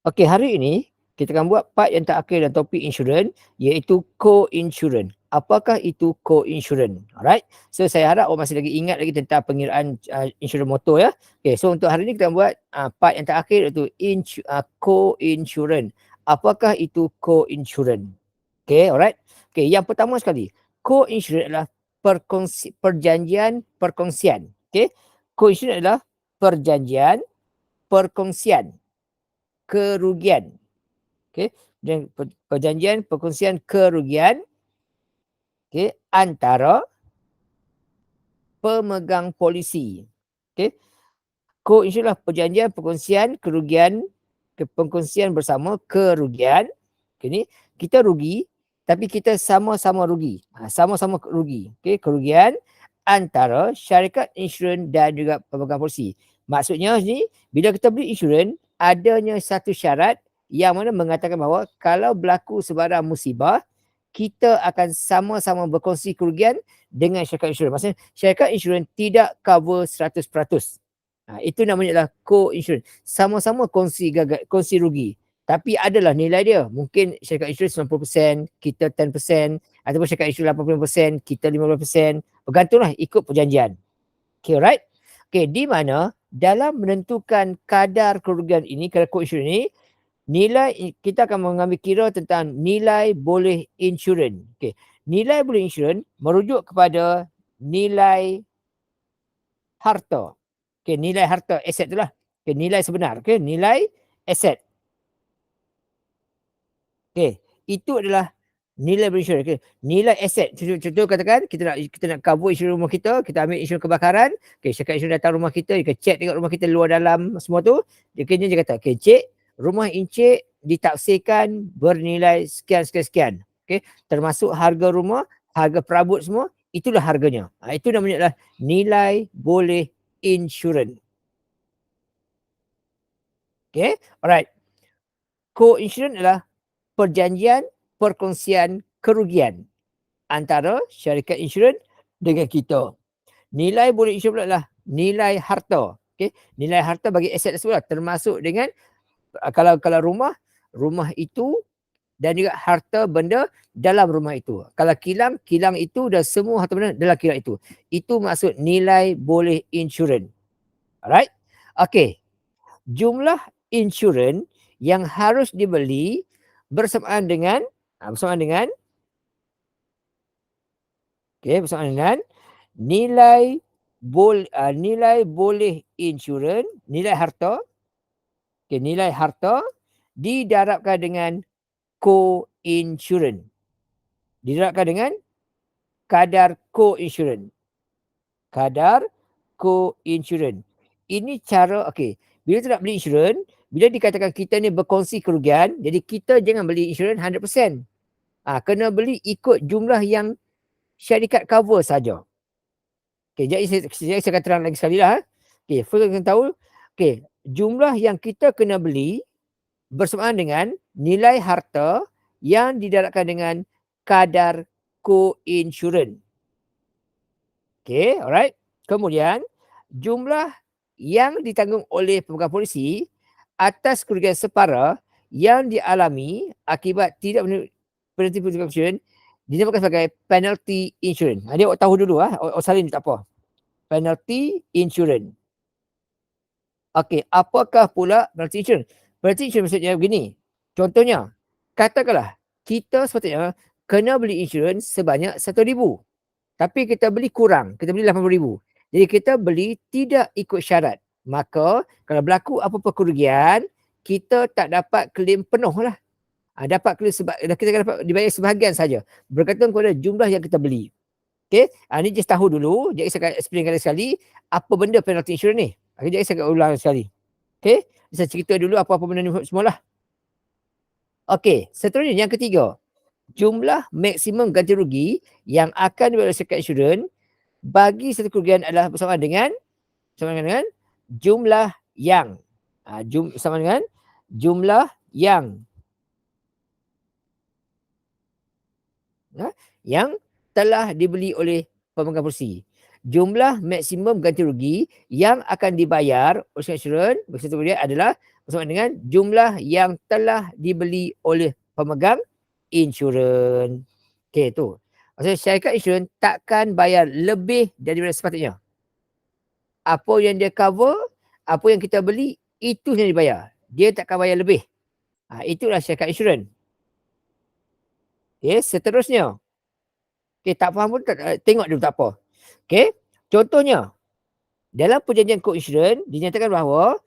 Okey, hari ini kita akan buat part yang terakhir dalam topik insurans, iaitu co-insurance. Apakah itu co-insurance? Alright. So saya harap awak masih lagi ingat lagi tentang pengiraan insurans motor ya. Okey, so untuk hari ini kita buat part yang terakhir, iaitu co-insurance. Apakah itu co-insurance? Okey, alright. Okey, yang pertama sekali, co-insurance adalah perjanjian perkongsian. Okey. Co-insurance adalah perjanjian perkongsian kerugian. Okey, dan perjanjian perkongsian kerugian, okey, antara pemegang polisi. Okey, co-insurance lah perjanjian perkongsian kerugian, perkongsian bersama kerugian. Okey, ni kita rugi tapi kita sama-sama rugi. Sama-sama rugi. Okey, kerugian antara syarikat insurans dan juga pemegang polisi. Maksudnya ni, bila kita beli insurans, adanya satu syarat yang mana mengatakan bahawa kalau berlaku sebarang musibah, kita akan sama-sama berkongsi kerugian dengan syarikat insurans. Maksudnya syarikat insurans tidak cover 100%. Itu namanya adalah co-insurance. Sama-sama kongsi rugi. Tapi adalah nilai dia. Mungkin syarikat insurans 90%, kita 10%, ataupun syarikat insurans 80%, kita 15%. Bergantunglah ikut perjanjian. Okay, alright? Okay, di mana dalam menentukan kadar kerugian ini, kadar co-insurance ini, nilai kita akan mengambil kira tentang nilai boleh insurans. Okay. Nilai boleh insurans merujuk kepada nilai harta. Okay, nilai harta, aset itulah. Okay, nilai sebenar. Okay, nilai aset. Okay, itu adalah nilai boleh insurans. Okay. Nilai aset. Contoh katakan kita nak cover insurans rumah kita, kita ambil insurans kebakaran. Okay, syarikat insurans datang rumah kita, dia cek tengok rumah kita luar dalam semua tu. Dia kata, okay, cik, rumah Encik ditafsirkan bernilai sekian. Okay. Termasuk harga rumah, harga perabot semua, itulah harganya. Itu namanya adalah nilai boleh insurans. Okay. Alright. Co-insurance adalah perjanjian perkongsian kerugian antara syarikat insurans dengan kita. Nilai boleh insurans adalah nilai harta. Okay. Nilai harta bagi aset tersebut termasuk dengan kalau rumah itu dan juga harta benda dalam rumah itu. Kalau kilang itu dan semua harta benda dalam kilang itu. Itu maksud nilai boleh insurans. Alright? Okey. Jumlah insurans yang harus dibeli bersamaan dengan nilai boleh insurans, nilai harta. Okay, nilai harta didarabkan dengan co-insurance. Didarabkan dengan kadar co-insurance. Kadar co-insurance. Ini cara, okey. Bila kita nak beli insurans, bila dikatakan kita ni berkongsi kerugian, jadi kita jangan beli insurans 100%. Kena beli ikut jumlah yang syarikat cover saja. Okey, jadi saya akan terang lagi sekali lah. Okey, first kita tahu, okey, jumlah yang kita kena beli bersamaan dengan nilai harta yang didarabkan dengan kadar co-insurance. Okay, alright. Kemudian, jumlah yang ditanggung oleh pemegang polisi atas kerugian separa yang dialami akibat tidak penalti pemegang insurans dinamakan sebagai penalty insurance. Dia awak tahu dulu awak salin tak apa. Penalty insurance. Okey, apakah pula penalty insurance? Penalty insurance maksudnya begini. Contohnya, katakanlah kita sepatutnya kena beli insurans sebanyak 1,000. Tapi kita beli kurang, kita beli 80,000. Jadi kita beli tidak ikut syarat. Maka kalau berlaku apa-apa kerugian, kita tak dapat claim penuh lah. Dapat claim kita dapat dibayar sebahagian saja. Bergantung kepada jumlah yang kita beli. Okay, ni just tahu dulu. Jadi saya akan explain sekali apa benda penalty insurance ni. Jadi saya akan ulang sekali. Okay, saya cerita dulu apa-apa benda ni semualah. Okay, seterusnya yang ketiga. Jumlah maksimum ganti rugi yang akan dibayar oleh syarikat insurans bagi satu kerugian adalah bersama dengan jumlah yang sama dengan jumlah yang telah dibeli oleh pemegang polisi. jumlah maksimum ganti rugi yang akan dibayar oleh insurans beserta kemudian adalah bersama dengan jumlah yang telah dibeli oleh pemegang insurans. Okey tu. Maksudnya syarikat insurans takkan bayar lebih daripada sepatutnya. Apa yang dia cover, apa yang kita beli, itu yang dibayar. Dia takkan bayar lebih. Itulah syarikat insurans. Okey, seterusnya. Okey, tak faham pun tengok dulu tak apa. Okey, contohnya dalam perjanjian co-insurans dinyatakan bahawa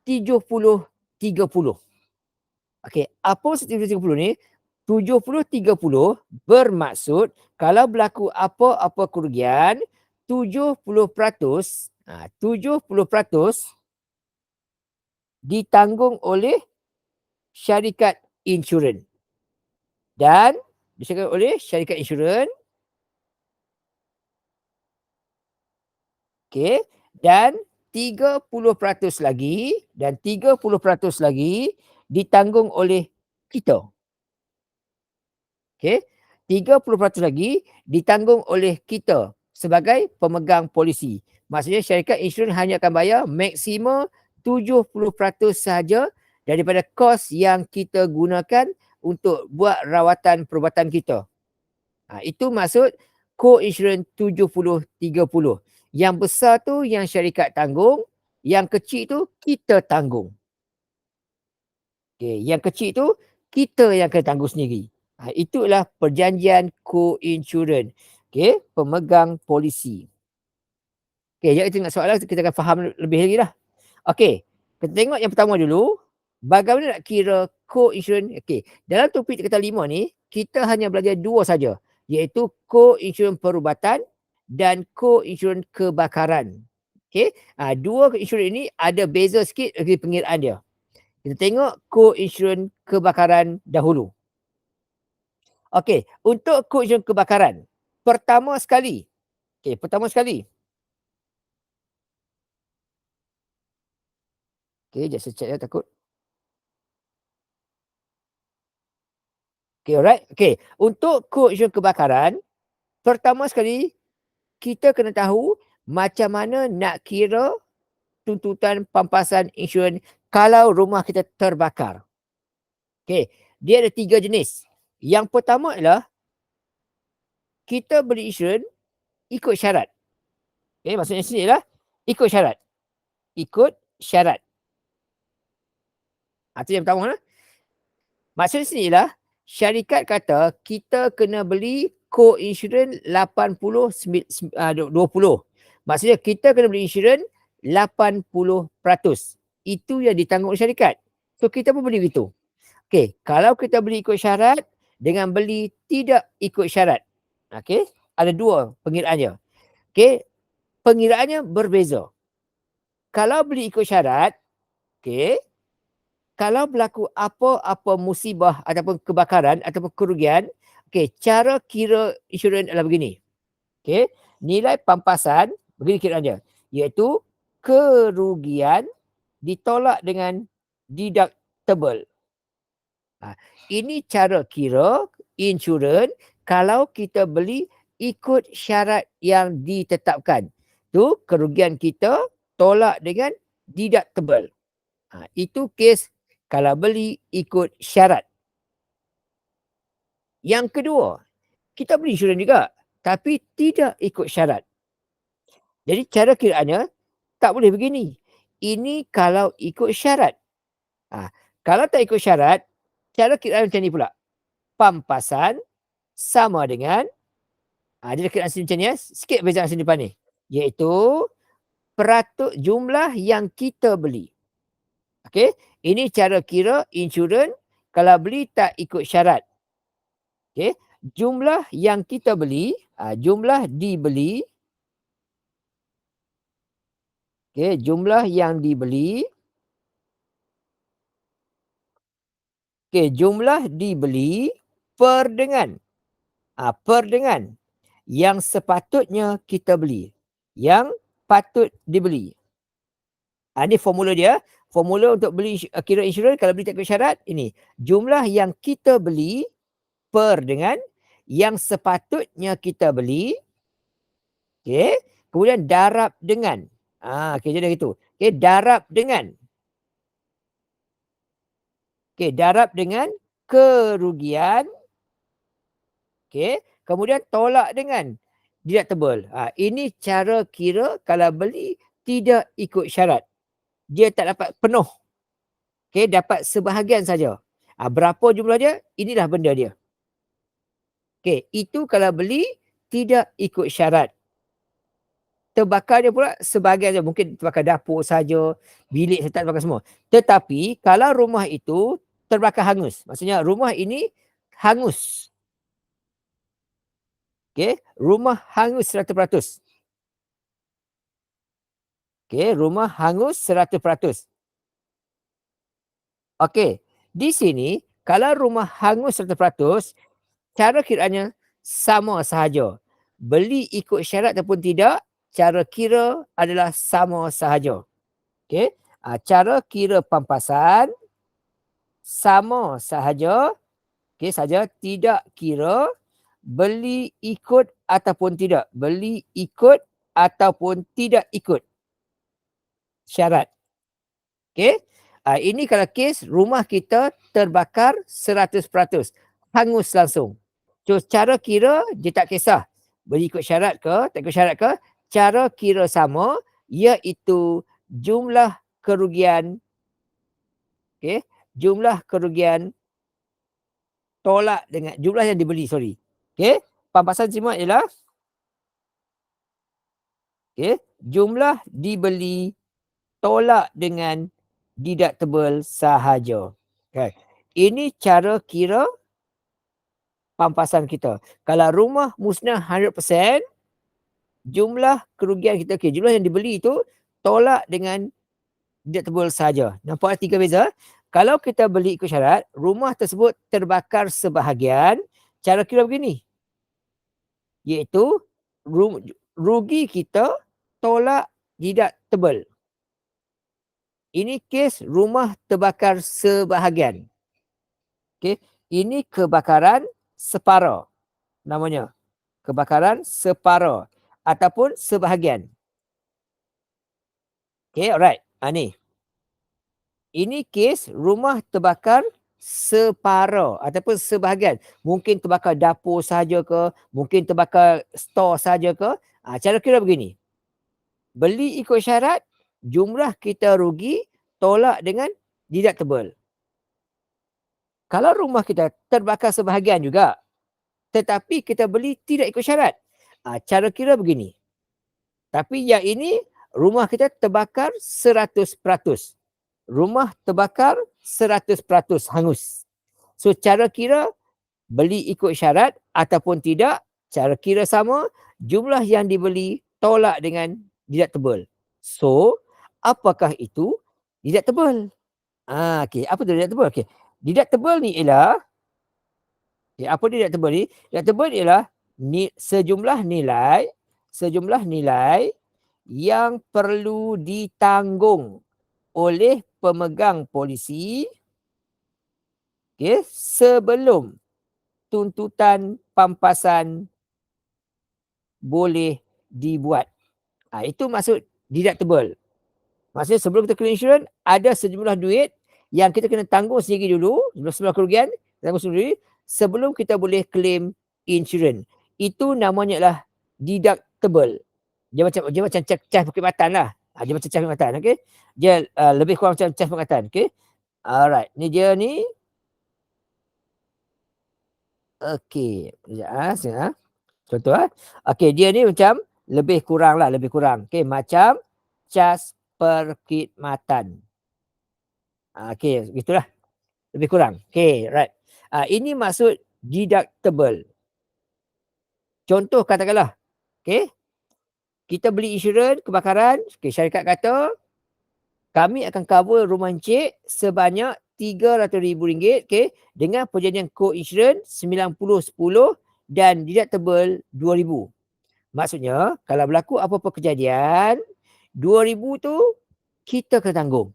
70-30. Okey, apa 70-30 ni? 70-30 bermaksud kalau berlaku apa-apa kerugian, 70%, 70% ditanggung oleh syarikat insurans. Dan disediakan oleh syarikat insurans. Okey, dan 30% lagi ditanggung oleh kita. Okey, 30% lagi ditanggung oleh kita sebagai pemegang polisi. Maksudnya syarikat insurans hanya akan bayar maksimum 70% sahaja daripada kos yang kita gunakan untuk buat rawatan perubatan kita. Itu maksud co-insurans 70-30. Yang besar tu yang syarikat tanggung, yang kecil tu kita tanggung. Okay, yang kecil tu kita yang akan tanggung sendiri. Itulah perjanjian co-insurans. Okay, pemegang polisi. Okay, jadi kita tengok soalan kita akan faham lebih lagi dah. Okay, kita tengok yang pertama dulu. Bagaimana nak kira co-insurans? Okay, dalam topik kata 5 ni, kita hanya belajar 2 saja. Iaitu co-insurans perubatan dan co-insurans kebakaran. Okay, 2 insurans ini ada beza sikit dari pengiraan dia. Kita tengok co-insurans kebakaran dahulu. Okey, untuk co-insurans kebakaran, pertama sekali. Okey, jap saya check takut. Okey, alright. Okey, untuk co-insurans kebakaran, pertama sekali kita kena tahu macam mana nak kira tuntutan pampasan insurans kalau rumah kita terbakar. Okey, dia ada 3 jenis. Yang pertama adalah kita beli insurans ikut syarat. Okey, maksudnya sini adalah ikut syarat. Ikut syarat. Itu yang pertama. Maksud sini ialah syarikat kata kita kena beli co-insurans 20. Maksudnya kita kena beli insurans 80%. Itu yang ditanggung oleh syarikat. So kita pun beli begitu. Okey, kalau kita beli ikut syarat dengan beli tidak ikut syarat. Okey, ada 2 pengiraannya. Okey, pengiraannya berbeza. Kalau beli ikut syarat, okey, kalau berlaku apa-apa musibah ataupun kebakaran ataupun kerugian, okey, cara kira insurans adalah begini. Okey, nilai pampasan begini kiraannya, iaitu kerugian ditolak dengan deductible. Ini cara kira insurans kalau kita beli ikut syarat yang ditetapkan. Tu kerugian kita tolak dengan deductible. Itu kes kalau beli ikut syarat. Yang kedua, kita beli insurans juga tapi tidak ikut syarat. Jadi cara kiraannya tak boleh begini. Ini kalau ikut syarat. Kalau tak ikut syarat, cara kiraan macam ni pula. Pampasan sama dengan, dia kiraan sini macam ni, sikit bezaan sini depan ni. Iaitu jumlah yang kita beli. Okey, ini cara kira insurans kalau beli tak ikut syarat. Okey, jumlah yang kita beli, jumlah dibeli. Okey, jumlah yang dibeli. Okey, jumlah dibeli per dengan yang sepatutnya kita beli. Yang patut dibeli. Ini formula dia. Formula untuk beli kira insurans kalau beli tak ikut syarat ini. Jumlah yang kita beli per dengan yang sepatutnya kita beli. okey. Kemudian darab dengan, okey jadi gitu. Okey, darab dengan, okey, darab dengan kerugian, okey. Kemudian tolak dengan deductible. Ini cara kira kalau beli tidak ikut syarat. Dia tak dapat penuh, okey, dapat sebahagian saja. Berapa jumlah dia? Inilah benda dia. Okey, itu kalau beli tidak ikut syarat. Terbakar dia pula sebahagian saja, mungkin terbakar dapur saja, bilik saya tak terbakar semua. Tetapi kalau rumah itu terbakar hangus, maksudnya rumah ini hangus, okey, rumah hangus 100%. Okey, rumah hangus 100%. Okey, di sini kalau rumah hangus 100%, cara kiraannya sama sahaja. Beli ikut syarat ataupun tidak, cara kira adalah sama sahaja. Okey, cara kira pampasan sama sahaja, okey saja, tidak kira beli ikut ataupun tidak, beli ikut ataupun tidak ikut syarat. Okey, ini kalau kes rumah kita terbakar 100%, hangus langsung. So cara kira dia tak kisah beli ikut syarat ke, tak ikut syarat ke, cara kira sama, iaitu jumlah kerugian, okey, jumlah kerugian tolak dengan jumlah yang dibeli, sorry. Okey, pampasan semua ialah, okey, jumlah dibeli tolak dengan deductible sahaja. Okay. Ini cara kira pampasan kita. Kalau rumah musnah 100%, jumlah kerugian kita, okey, jumlah yang dibeli itu tolak dengan deductible sahaja. Nampak ada 3 beza? Kalau kita beli ikut syarat, rumah tersebut terbakar sebahagian, cara kira begini, iaitu ru rugi kita tolak deductible. Ini kes rumah terbakar sebahagian. Okey, ini kebakaran separa namanya. Kebakaran separa ataupun sebahagian. Okey, alright. Ni. Ini kes rumah terbakar separa ataupun sebahagian. Mungkin terbakar dapur saja ke, mungkin terbakar stor saja ke. Cara kira begini. Beli ikut syarat, jumlah kita rugi tolak dengan deductible. Kalau rumah kita terbakar sebahagian juga, tetapi kita beli tidak ikut syarat, cara kira begini. Tapi yang ini rumah kita terbakar 100%. Rumah terbakar 100% hangus. So cara kira beli ikut syarat ataupun tidak, cara kira sama, jumlah yang dibeli tolak dengan deductible. So, apakah itu deductible? Okey, apa tu deductible? Okey. Deductible ni ialah, apa dia deductible ni? Deductible ialah sejumlah nilai yang perlu ditanggung oleh pemegang polisi, okey, sebelum tuntutan pampasan boleh dibuat. Itu maksud deductible. Maksudnya sebelum kita claim insurans, ada sejumlah duit yang kita kena tanggung sendiri dulu, sejumlah kerugian, tanggung sendiri sebelum kita boleh claim insurans. Itu namanya adalah deductible. Dia macam cas perkhidmatan lah. Dia macam cas perkhidmatan, okey. Dia lebih kurang macam cas perkhidmatan, okey. Alright, ni dia ni. Okey, sekejap. Contoh okey, dia ni macam lebih kurang lah, lebih kurang. Okey, macam cas perkhidmatan. Okey, gitulah. Lebih kurang. Okey, right. Ini maksud deductible. Contoh katakanlah, okey, kita beli insurans kebakaran, okey, syarikat kata kami akan cover rumah encik sebanyak RM300,000, okey, dengan perjanjian co-insurans 90-10 dan deductible RM2,000. Maksudnya, kalau berlaku apa-apa kejadian, RM2,000 tu kita kena tanggung.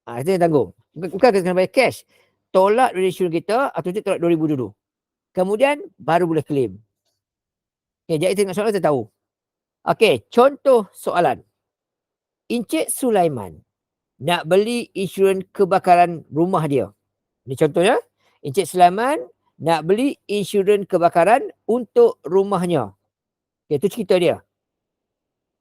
Kita kena tanggung. Bukan kita kena bayar cash. Tolak dari insurans kita atau kita tolak RM2,000 dulu. Kemudian baru boleh claim. Jadi tengok soalan kita tahu. Okey, contoh soalan. Encik Sulaiman nak beli insurans kebakaran rumah dia. Ini contohnya, Encik Sulaiman nak beli insurans kebakaran untuk rumahnya. Itu cerita dia.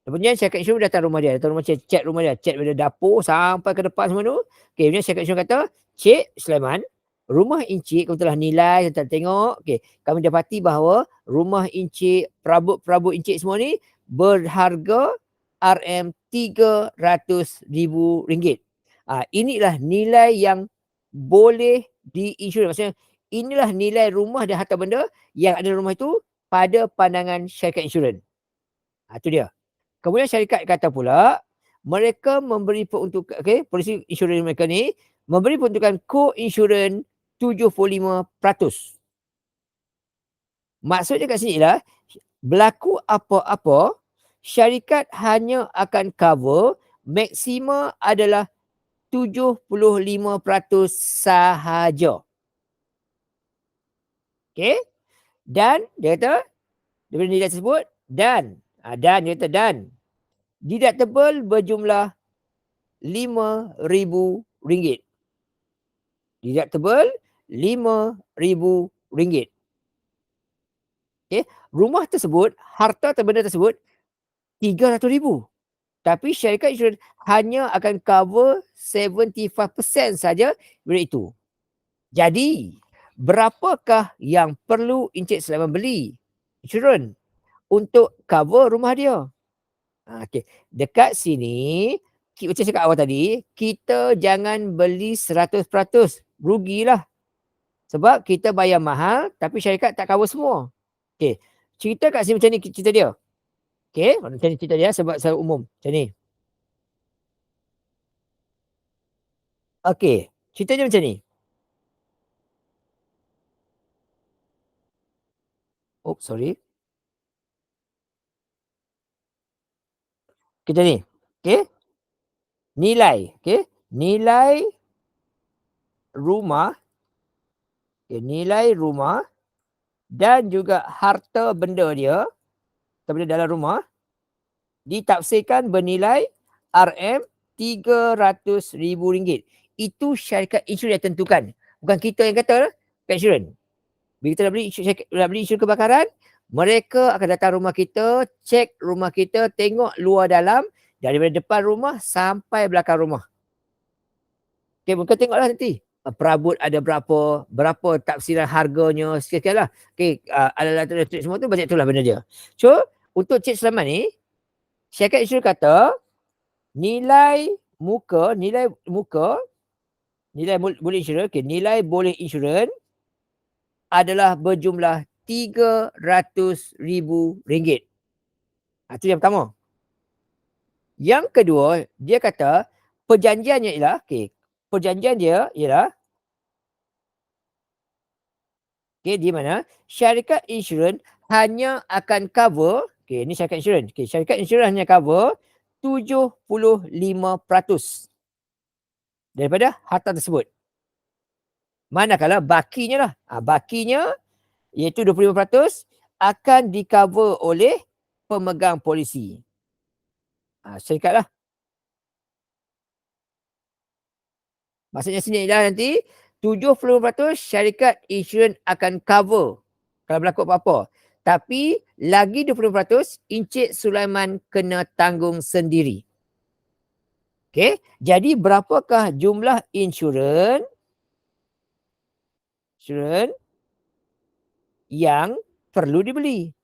Kemudian syarikat insurans datang rumah dia, datang rumah cek rumah dia, cek dari dapur sampai ke depan semua tu. Okey, kemudian syarikat insurans kata, "Cik Sulaiman, rumah encik kami telah nilai, kita tengok, okey, kami dapati bahawa rumah encik, perabot-perabot encik semua ni berharga RM300,000. Inilah nilai yang boleh diinsurans. Maksudnya inilah nilai rumah dan harta benda yang ada dalam rumah itu pada pandangan syarikat insurans." Itu dia. Kemudian syarikat kata pula, mereka memberi peruntukan, okey, polisi insurans mereka ni memberi peruntukan co-insurans 75%. Maksudnya kat sini ialah, berlaku apa-apa, syarikat hanya akan cover maksima adalah 75% sahaja. Okey? Dan dia kata, daripada nilai tersebut, dan dia kata dan, deductible berjumlah RM5,000. Deductible RM5,000. Okey, rumah tersebut, harta atau benda tersebut RM300,000. Tapi syarikat insurans hanya akan cover 75% saja daripada itu. Jadi, berapakah yang perlu Encik Sulaiman beli insurans untuk cover rumah dia? Okey, dekat sini, macam cakap awal tadi, kita jangan beli 100%, rugilah. Sebab kita bayar mahal, tapi syarikat tak cover semua. Okey, cerita kat sini macam ni cerita dia. Okey, macam ni cerita dia sebab secara umum, macam ni. Okey, cerita dia macam ni. Oops, sorry. Kita ni, okey, okey, nilai rumah, okey, nilai rumah dan juga harta benda dia, harta benda dalam rumah, ditafsirkan bernilai RM300,000. Itu syarikat insurans yang tentukan. Bukan kita yang kata, pihak insurans. Bila kita nak beli insurans kebakaran, mereka akan datang rumah kita, cek rumah kita, tengok luar dalam, daripada depan rumah sampai belakang rumah. Okey, mereka tengoklah nanti. Perabot ada berapa, berapa tafsiran harganya, sekian-sekian lah. Okey, alat-alat elektrik semua tu, macam itulah benda dia. So, untuk Cik Sulaiman ni, syarikat insurans kata, nilai muka, boleh insurans, okey, nilai boleh insurans adalah berjumlah RM300,000. Itu yang pertama. Yang kedua, dia kata perjanjiannya ialah, okey, perjanjian dia ialah, okey, di mana syarikat insurans hanya akan cover, okey, ini syarikat insurans. Okey, syarikat insurans hanya cover 75% daripada harta tersebut. Manakala bakinya lah, bakinya iaitu 25% akan di-cover oleh pemegang polisi. Syarikat lah. Maksudnya sini ialah nanti 70% syarikat insurans akan cover kalau berlaku apa-apa. Tapi lagi 20% Encik Sulaiman kena tanggung sendiri. Okey, jadi berapakah jumlah insurans yang perlu dibeli?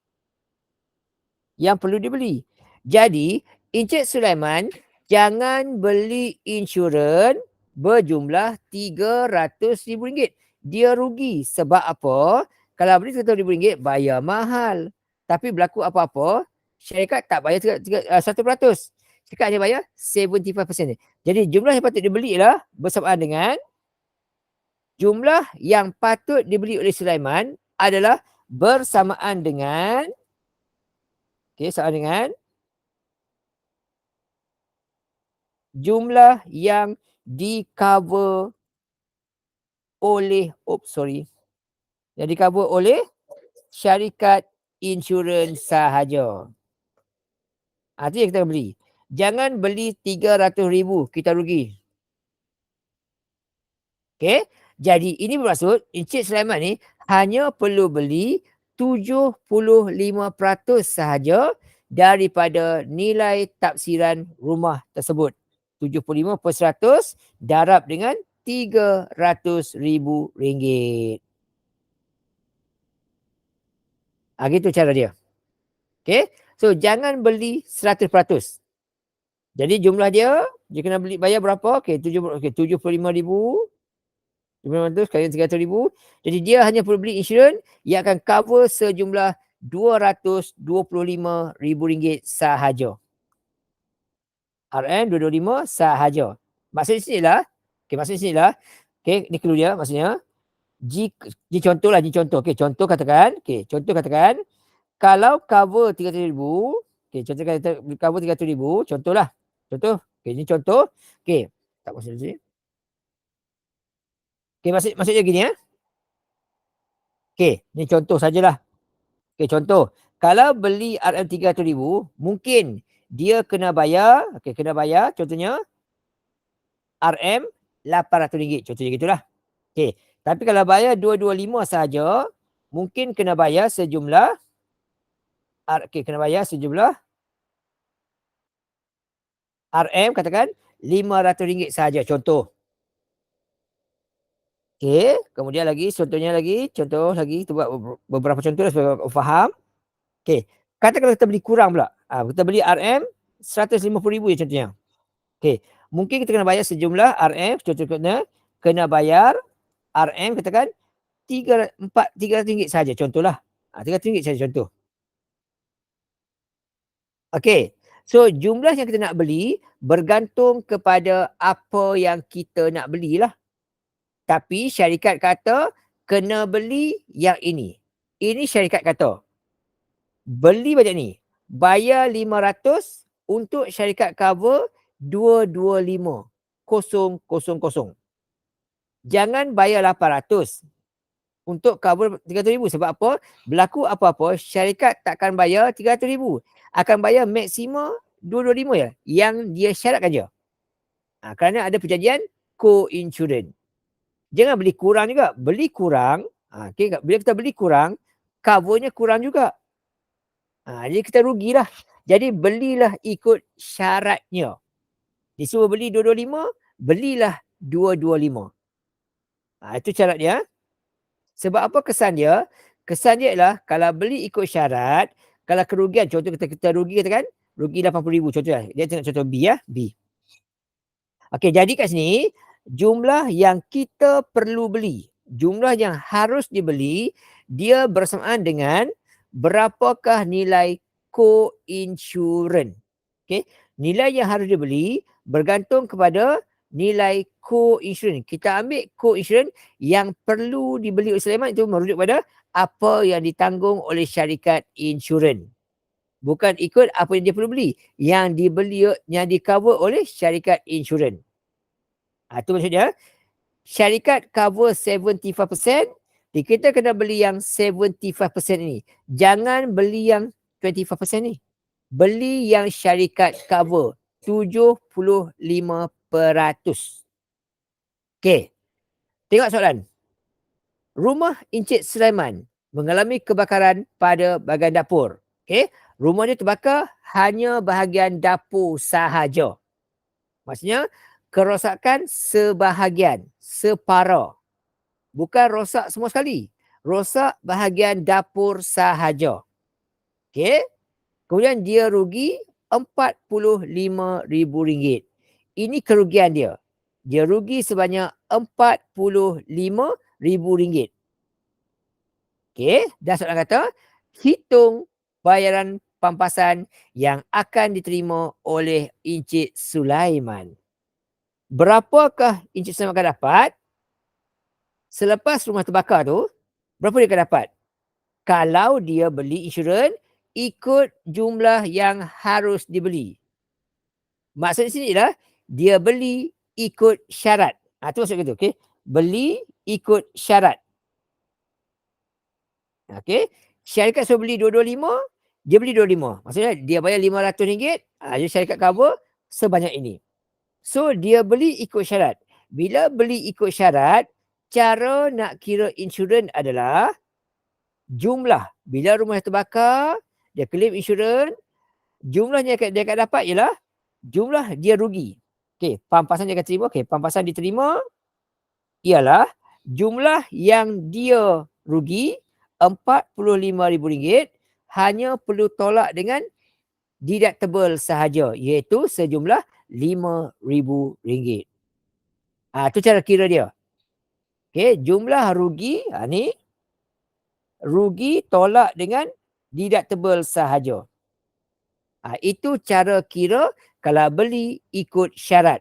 Yang perlu dibeli. Jadi, Encik Sulaiman jangan beli insurans berjumlah RM300,000. Dia rugi. Sebab apa? Kalau beli RM300,000 bayar mahal. Tapi berlaku apa-apa, syarikat tak bayar 100%. Syarikat hanya bayar 75%. Jadi jumlah yang patut dibeli ialah bersamaan dengan jumlah yang patut dibeli oleh Sulaiman adalah bersamaan dengan, okey, sama dengan jumlah yang di-cover oleh, yang di-cover oleh syarikat insurans sahaja. Itu yang kita beli. Jangan beli 300,000 kita rugi. Okey. Jadi ini bermaksud Encik Sulaiman ni hanya perlu beli 75% sahaja daripada nilai taksiran rumah tersebut. 75% darab dengan RM300,000. Gitu cara dia. Okey. So jangan beli 100%. Jadi jumlah dia kena beli bayar berapa? Okey, 75,000 RM500 kali RM300,000. Jadi dia hanya perlu beli insurans yang akan cover sejumlah RM225,000 sahaja. RM225 sahaja. Maksud sini lah, maksud sini lah, ni clue dia maksudnya, ni contoh. Contoh katakan, contoh katakan, kalau cover RM300,000, contoh kata cover RM300,000, contohlah. Contoh, ni contoh. Tak maksud sini. Maksudnya gini ya. Ni contoh sajalah. Contoh. Kalau beli RM300,000, mungkin dia kena bayar, contohnya RM800. Contohnya gitulah. Tapi kalau bayar 225 saja, mungkin kena bayar sejumlah RM katakan RM500 saja, contoh. Kemudian lagi, contoh lagi, kita buat beberapa contoh supaya faham. Katakanlah kita beli kurang pula. Kita beli RM150,000 je contohnya. Mungkin kita kena bayar sejumlah RM, contohnya kena bayar RM katakan RM300 saja, contohlah. RM300 saja contoh. So jumlah yang kita nak beli bergantung kepada apa yang kita nak belilah. Tapi syarikat kata kena beli yang ini. Ini syarikat kata beli banyak ni. Bayar RM500 untuk syarikat cover 225,000. Jangan bayar RM800 untuk cover RM300,000. Sebab apa? Berlaku apa-apa, syarikat takkan bayar RM300,000. Akan bayar maksimum 225 je. Yang dia syaratkan je. Kerana ada perjanjian co-insurance. Jangan beli kurang juga. Beli kurang, bila kita beli kurang, covernya kurang juga. Jadi kita rugilah. Jadi belilah ikut syaratnya. Disuruh beli 225, belilah 225. Itu syarat dia. Sebab apa kesan dia? Kesan dia ialah kalau beli ikut syarat, kalau kerugian, contoh kita rugi katakan, rugi RM80,000 contohnya. Dia tengok contoh B ya, B. Jadi kat sini, jumlah yang kita perlu beli, jumlah yang harus dibeli, dia bersamaan dengan berapakah nilai co-insurance. Nilai yang harus dibeli bergantung kepada nilai co-insurance. Kita ambil co-insurance yang perlu dibeli oleh Sulaiman, itu merujuk pada apa yang ditanggung oleh syarikat insurans. Bukan ikut apa yang dia perlu beli. Yang dibeli, yang di-cover oleh syarikat insurans. Itu maksudnya. Syarikat cover 75%. Kita kena beli yang 75% ini. Jangan beli yang 25% ni. Beli yang syarikat cover 75%. Tengok soalan. Rumah Encik Sulaiman mengalami kebakaran pada bahagian dapur. Rumah dia terbakar hanya bahagian dapur sahaja. Maksudnya kerosakan sebahagian, separa. Bukan rosak semua sekali. Rosak bahagian dapur sahaja. Kemudian dia rugi RM45,000. Ini kerugian dia. Dia rugi sebanyak RM45,000. Dan soalan kata, hitung bayaran pampasan yang akan diterima oleh Encik Sulaiman. Berapakah Encik Sulaiman akan dapat selepas rumah terbakar tu? Berapa dia akan dapat? Kalau dia beli insurans ikut jumlah yang harus dibeli. Maksud di sini ialah dia beli ikut syarat. Itu maksud itu. Beli ikut syarat. Syarikat suruh beli 225, dia beli 25. Maksudnya dia bayar RM500, jadi syarikat cover sebanyak ini. So dia beli ikut syarat. Bila beli ikut syarat, cara nak kira insurans adalah jumlah. Bila rumah terbakar, dia claim insurans, jumlahnya dia akan dapat ialah jumlah dia rugi. Okey, pampasan dia akan terima. Okey, pampasan diterima ialah jumlah yang dia rugi RM45,000 hanya perlu tolak dengan deductible sahaja, iaitu sejumlah RM5,000. Tu cara kira dia. Okey, jumlah rugi, ni rugi tolak dengan deductible sahaja. Itu cara kira kalau beli ikut syarat.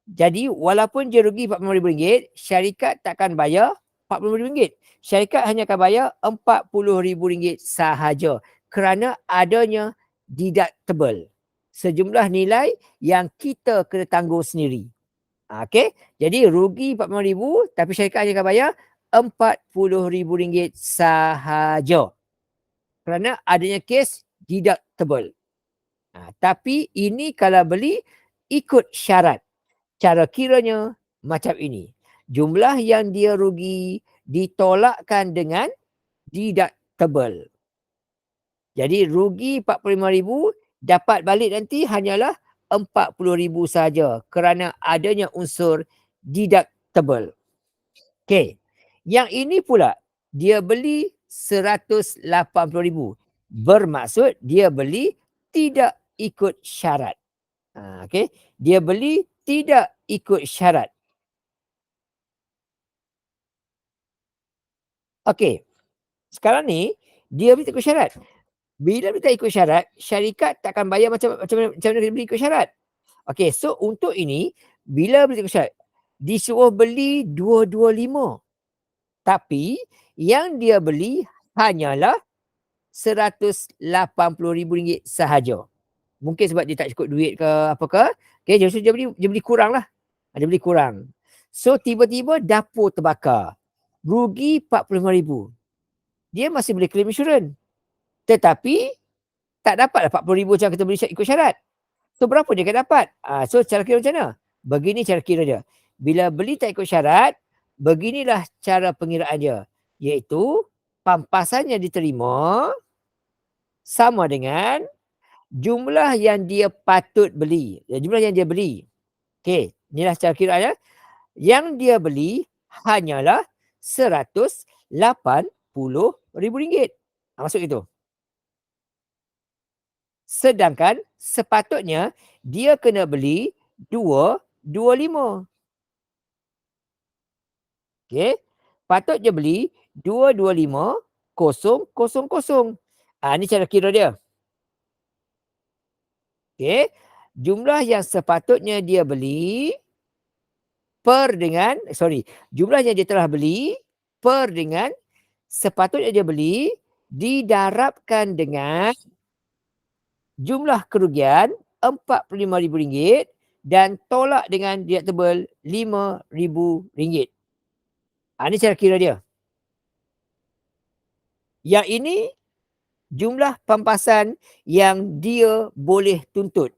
Jadi walaupun dia rugi RM45,000, syarikat takkan bayar RM45,000. Syarikat hanya akan bayar RM40,000 sahaja kerana adanya deductible. Sejumlah nilai yang kita kena tanggung sendiri. Okey, jadi rugi RM45,000 tapi syarikat hanya akan bayar RM40,000 sahaja kerana adanya kes deductible. Tapi ini kalau beli ikut syarat. Cara kiranya macam ini. Jumlah yang dia rugi ditolakkan dengan deductible. Jadi rugi RM45,000 dapat balik nanti hanyalah RM40,000 saja kerana adanya unsur deductible. Okey. Yang ini pula dia beli RM180,000. Bermaksud dia beli tidak ikut syarat. Okey. Dia beli tidak ikut syarat. Okey. Sekarang ni dia beli tak ikut syarat. Bila beli tak ikut syarat, syarikat takkan bayar macam mana dia beli ikut syarat. Okey, so untuk ini bila beli tak ikut syarat, disuruh beli 225. Tapi yang dia beli hanyalah RM180,000 sahaja. Mungkin sebab dia tak cukup duit ke apa ke. Okey, jadi dia beli kurang lah. Dia beli kurang. So tiba-tiba dapur terbakar. Rugi RM45,000. Dia masih boleh claim insurans. Tetapi tak dapatlah RM40,000 macam kita beli ikut syarat. So berapa dia akan dapat? So cara kira macam mana? Begini cara kira dia. Bila beli tak ikut syarat, beginilah cara pengiraan dia. Iaitu pampasan yang diterima sama dengan jumlah yang dia patut beli. Jumlah yang dia beli. Okey, inilah cara kiraannya. Yang dia beli hanyalah RM180,000. Maksud itu. Sedangkan sepatutnya dia kena beli 225. Okey. Patut dia beli 225,000. Ni cara kira dia. Okey. Jumlah yang sepatutnya dia beli jumlah yang dia telah beli dengan sepatutnya dia beli didarabkan dengan jumlah kerugian RM45,000 dan tolak dengan deductible RM5,000. Ni cara kira dia. Yang ini jumlah pampasan yang dia boleh tuntut.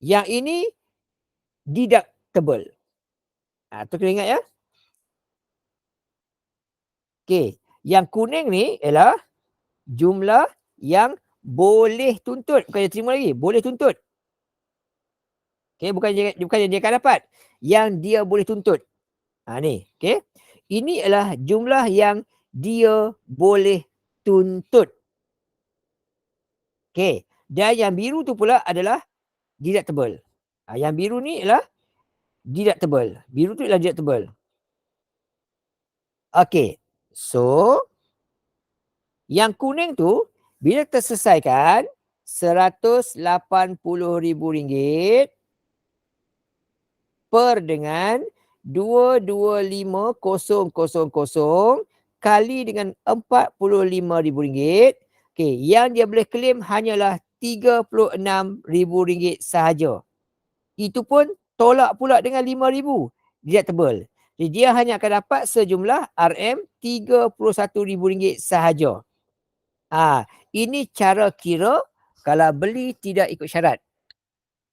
Yang ini deductible. Tu kena ingat ya. Okey, yang kuning ni ialah jumlah yang boleh tuntut. Bukan yang terima lagi, boleh tuntut. Okey, bukan yang dia akan dapat. Yang dia boleh tuntut. Ni, okey. Ini adalah jumlah yang dia boleh tuntut. Okey, dan yang biru tu pula adalah deductible. Yang biru ni ialah deductible. Biru tu ialah deductible. Okey. So, yang kuning tu bila terselesaikan RM180,000 per dengan 225,000 kali dengan RM45,000. Okey, yang dia boleh claim hanyalah RM36,000 sahaja. Itu pun tolak pula dengan RM5,000 deductible. Jadi dia hanya akan dapat sejumlah RM31,000 sahaja. Ini cara kira kalau beli tidak ikut syarat.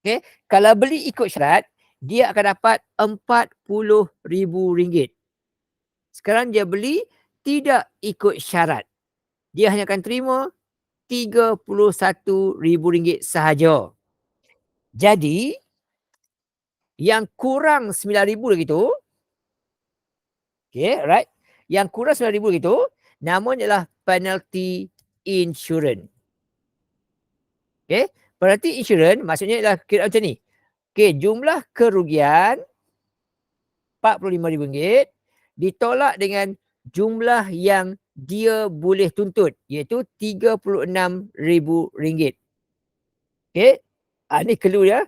Okey, kalau beli ikut syarat, dia akan dapat RM40,000. Sekarang dia beli tidak ikut syarat, dia hanya akan terima RM31,000 sahaja. Jadi, yang kurang RM9,000 lagi tu, okey, alright, yang kurang RM9,000 lagi tu, namanya adalah penalty insurance. Okey, penalty insurance maksudnya ialah kira macam ni. Okey, jumlah kerugian RM45,000 ditolak dengan jumlah yang dia boleh tuntut, iaitu RM36,000. Okey, ni clue dia.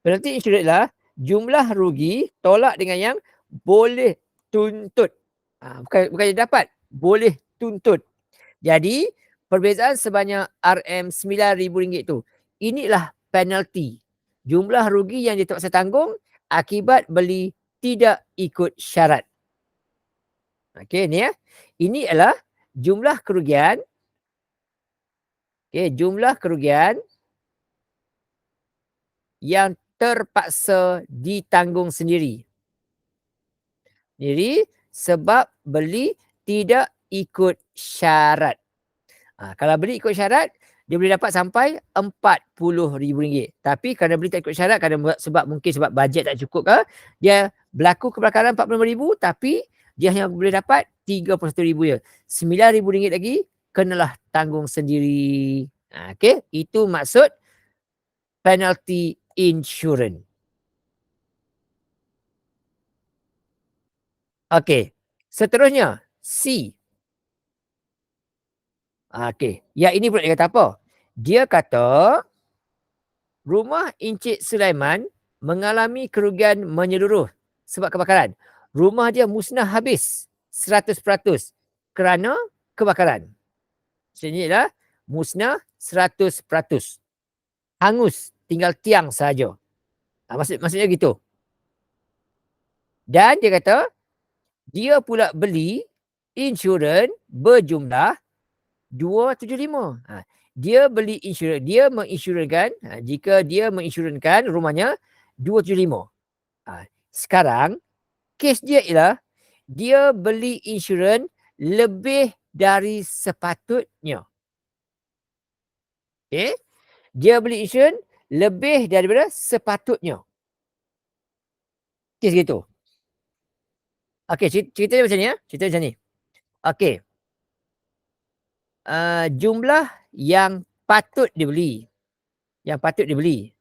Penalty insurance ialah jumlah rugi tolak dengan yang boleh tuntut. Bukan yang dapat, boleh tuntut. Jadi, perbezaan sebanyak RM9,000 tu, inilah penalty. Jumlah rugi yang dia terpaksa tanggung akibat beli tidak ikut syarat. Okey, ni ya. Ini adalah jumlah kerugian. Okey, jumlah kerugian yang terpaksa ditanggung sendiri. Jadi, sebab beli tidak ikut syarat. Kalau beli ikut syarat, dia boleh dapat sampai RM40,000. Tapi kerana beli tak ikut syarat, mungkin sebab bajet tak cukup ke, dia berlaku kebakaran RM45,000 tapi dia hanya boleh dapat RM31,000 je. RM9,000 lagi kenalah tanggung sendiri. Okey, itu maksud penalty insurance. Okey, seterusnya C. Okey, yang ini pula dia kata apa? Dia kata rumah Encik Sulaiman mengalami kerugian menyeluruh sebab kebakaran. Rumah dia musnah habis 100% kerana kebakaran. Maksudnya ialah musnah 100%. Hangus, tinggal tiang sahaja. Maksudnya gitu. Dan dia kata, dia pula beli insurans berjumlah 275. Dia beli insurans, dia menginsurans, jika dia menginsuraskan rumahnya 275. Sekarang kes dia ialah dia beli insurans lebih dari sepatutnya. Okey, dia beli insurans lebih daripada sepatutnya. Kes gitu. Okey, cerita dia macam ni ya. Cerita macam ni. Okey. Jumlah yang patut dibeli. Yang patut dibeli.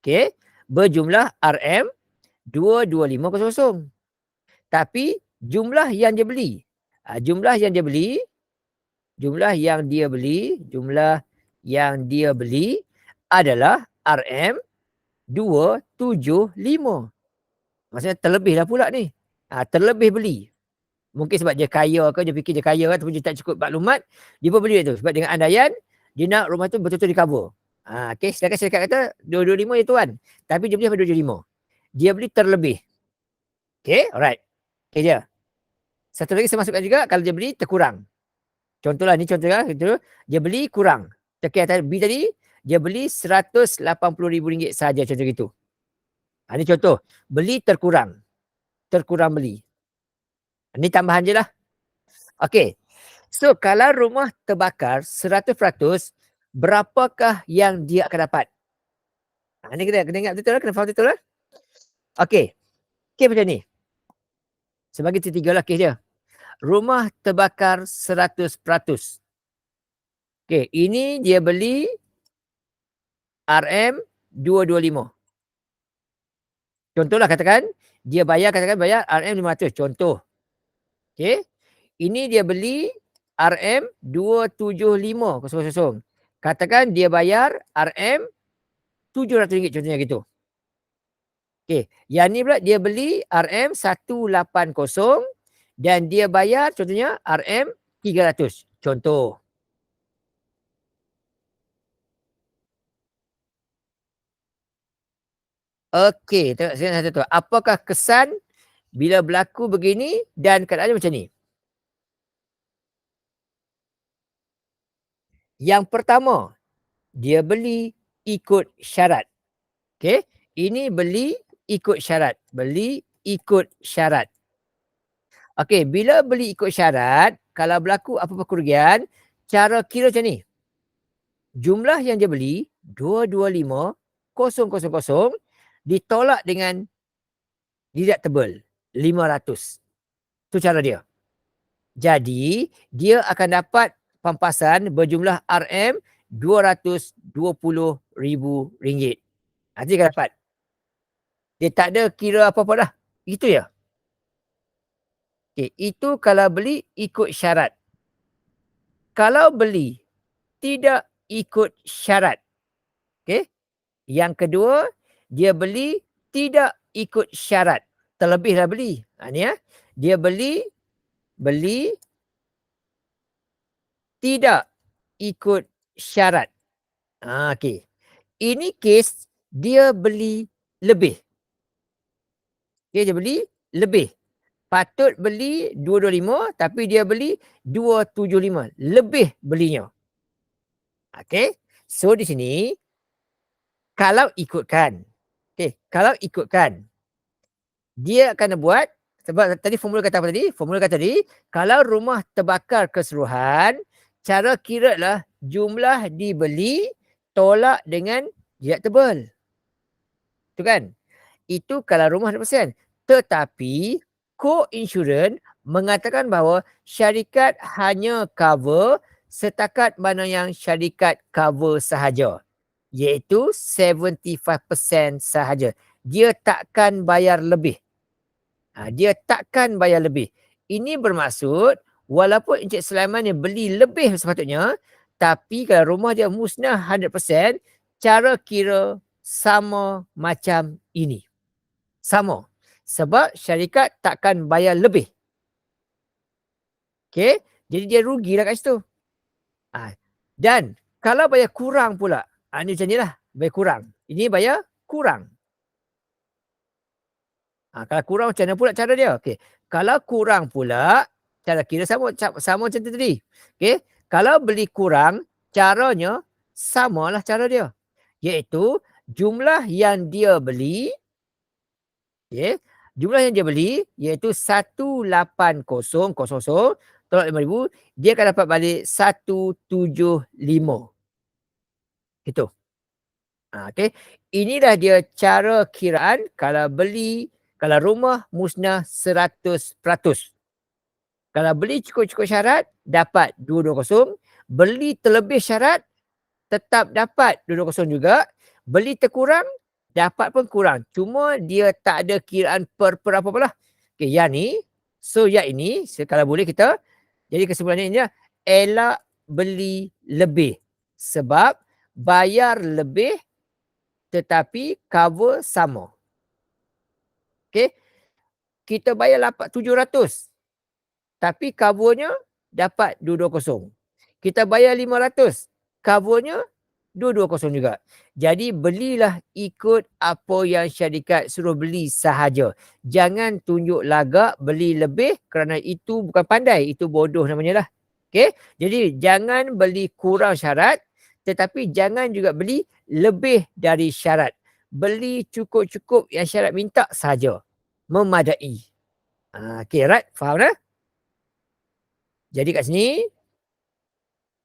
Okey, berjumlah RM22500. Tapi jumlah yang dia beli, jumlah yang dia beli, jumlah yang dia beli, jumlah yang dia beli adalah RM275. Maksudnya terlebihlah pula ni. Terlebih beli. Mungkin sebab dia kaya ke, dia fikir dia kaya kan, ataupun dia tak cukup maklumat, dia pun beli tu. Sebab dengan andaian, dia nak rumah tu betul-betul di-cover. Okey, sedangkan syarikat kata 225 je tuan. Tapi dia beli sampai 275. Dia beli terlebih. Okey, alright. Okey je. Satu lagi saya masukkan juga, kalau dia beli terkurang. Contohlah, ni contohnya, gitu, dia beli kurang. Okey, B tadi, dia beli RM180,000 sahaja, contoh gitu. Ni contoh, beli terkurang. Terkurang beli. Ni tambahan je lah. Okey. So, kalau rumah terbakar 100%, berapakah yang dia akan dapat? Ni kena ingat betul lah, kena faham betul lah. Okey. Kes macam ni. Sebagai ketiga lah kes dia. Rumah terbakar 100%. Okey, ini dia beli RM225. Contohlah katakan, dia bayar RM500. Contoh. Okey. Ini dia beli RM275,000. Katakan dia bayar RM700 contohnya gitu. Okey, yang ni pula dia beli RM180 dan dia bayar contohnya RM300. Contoh. Okey, tengok satu tu. Apakah kesan bila berlaku begini dan keadaannya macam ni? Yang pertama, dia beli ikut syarat. Okey, ini beli ikut syarat, beli ikut syarat. Okey, bila beli ikut syarat, kalau berlaku apa-apa kerugian, cara kira macam ni. Jumlah yang dia beli 225,000 ditolak dengan deductible 500. Tu cara dia. Jadi, dia akan dapat pampasan berjumlah RM220,000. Nanti dia akan dapat. Dia tak ada kira apa-apa dah. Itu ya. Okey, itu kalau beli ikut syarat. Kalau beli tidak ikut syarat. Okey. Yang kedua, dia beli tidak ikut syarat. Terlebihlah beli. Ni ya. Dia beli tidak ikut syarat. Okey. Ini kes dia beli lebih. Okey, dia beli lebih. Patut beli 225 tapi dia beli 275. Lebih belinya. Okey. So di sini kalau ikutkan. Okey, kalau ikutkan dia akan buat sebab tadi formula kata apa tadi? Formula kata tadi kalau rumah terbakar keseluruhan, cara kira lah jumlah dibeli tolak dengan deductible. Tu kan? Itu kalau rumah 100%. Tetapi co-insurance mengatakan bahawa syarikat hanya cover setakat mana yang syarikat cover sahaja. Iaitu 75% sahaja. Dia takkan bayar lebih. Dia takkan bayar lebih. Ini bermaksud walaupun Encik Sulaiman ni beli lebih sepatutnya, tapi kalau rumah dia musnah 100%, cara kira sama macam ini. Sama. Sebab syarikat takkan bayar lebih. Okey? Jadi dia rugilah kat situ. Dan kalau bayar kurang pula. Ni macam ni lah. Bayar kurang. Ini bayar kurang. Kalau kurang macam mana pula cara dia? Okey. Kalau kurang pula, cara kira sama macam tu tadi. Okey. Kalau beli kurang, caranya samalah cara dia. Iaitu jumlah yang dia beli, okey, jumlah yang dia beli iaitu 180,000 tolak 5,000, dia akan dapat balik 175. Itu. Okey. Inilah dia cara kiraan kalau rumah musnah 100%. Kalau beli cukup-cukup syarat, dapat 220. Beli terlebih syarat, tetap dapat 220 juga. Beli terkurang, dapat pun kurang. Cuma dia tak ada kiraan per apa-apa lah. Okey, yang ni. So, yang ini, kalau boleh kita, jadi kesimpulannya ini lah, elak beli lebih. Sebab bayar lebih tetapi cover sama. Okey. Kita bayar 700 tapi covernya dapat 220. Kita bayar 500, covernya 220 juga. Jadi belilah ikut apa yang syarikat suruh beli sahaja. Jangan tunjuk lagak beli lebih kerana itu bukan pandai, itu bodoh namanya lah. Okey. Jadi jangan beli kurang syarat tetapi jangan juga beli lebih dari syarat. Beli cukup-cukup yang syarat minta saja. Memadai. Okey, right? Faham dah? Jadi kat sini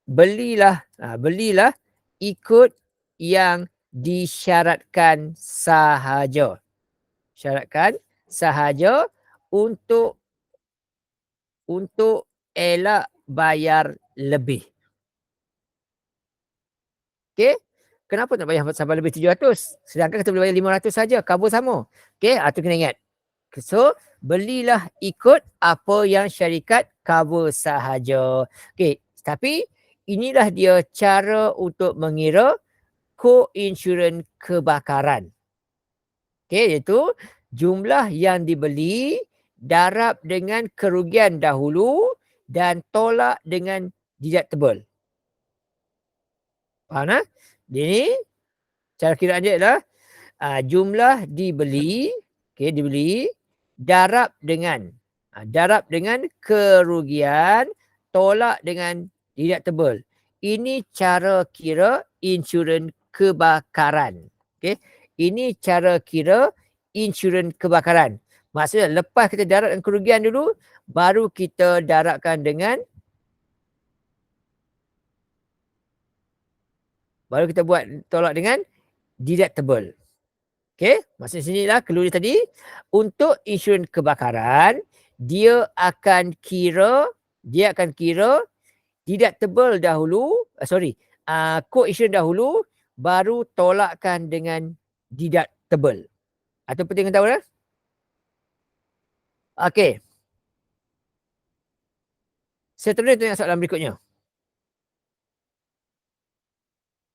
belilah ikut yang disyaratkan sahaja. Syaratkan sahaja untuk elak bayar lebih. Okey? Kenapa nak bayar sampai lebih 700? Sedangkan kita boleh bayar 500 saja, cover sama. Okey, tu kena ingat. So, belilah ikut apa yang syarikat cover sahaja. Okey, tapi inilah dia cara untuk mengira co-insurans kebakaran. Okey, iaitu jumlah yang dibeli darab dengan kerugian dahulu dan tolak dengan deductible. Faham tak? Ini cara kiraan dia adalah jumlah dibeli, dibeli darab dengan kerugian tolak dengan deductible. ini cara kira insurans kebakaran. Okey. Ini cara kira insurans kebakaran. Maksudnya lepas kita daratkan kerugian dulu, baru kita daratkan dengan baru kita buat tolak dengan deductible. Okey, maksud sinilah clue dia tadi, untuk insurans kebakaran, dia akan kira deductible dahulu, quote insurans dahulu, baru tolakkan dengan deductible. Itu penting kau tahu dah. Okey, seterusnya tengok soalan berikutnya.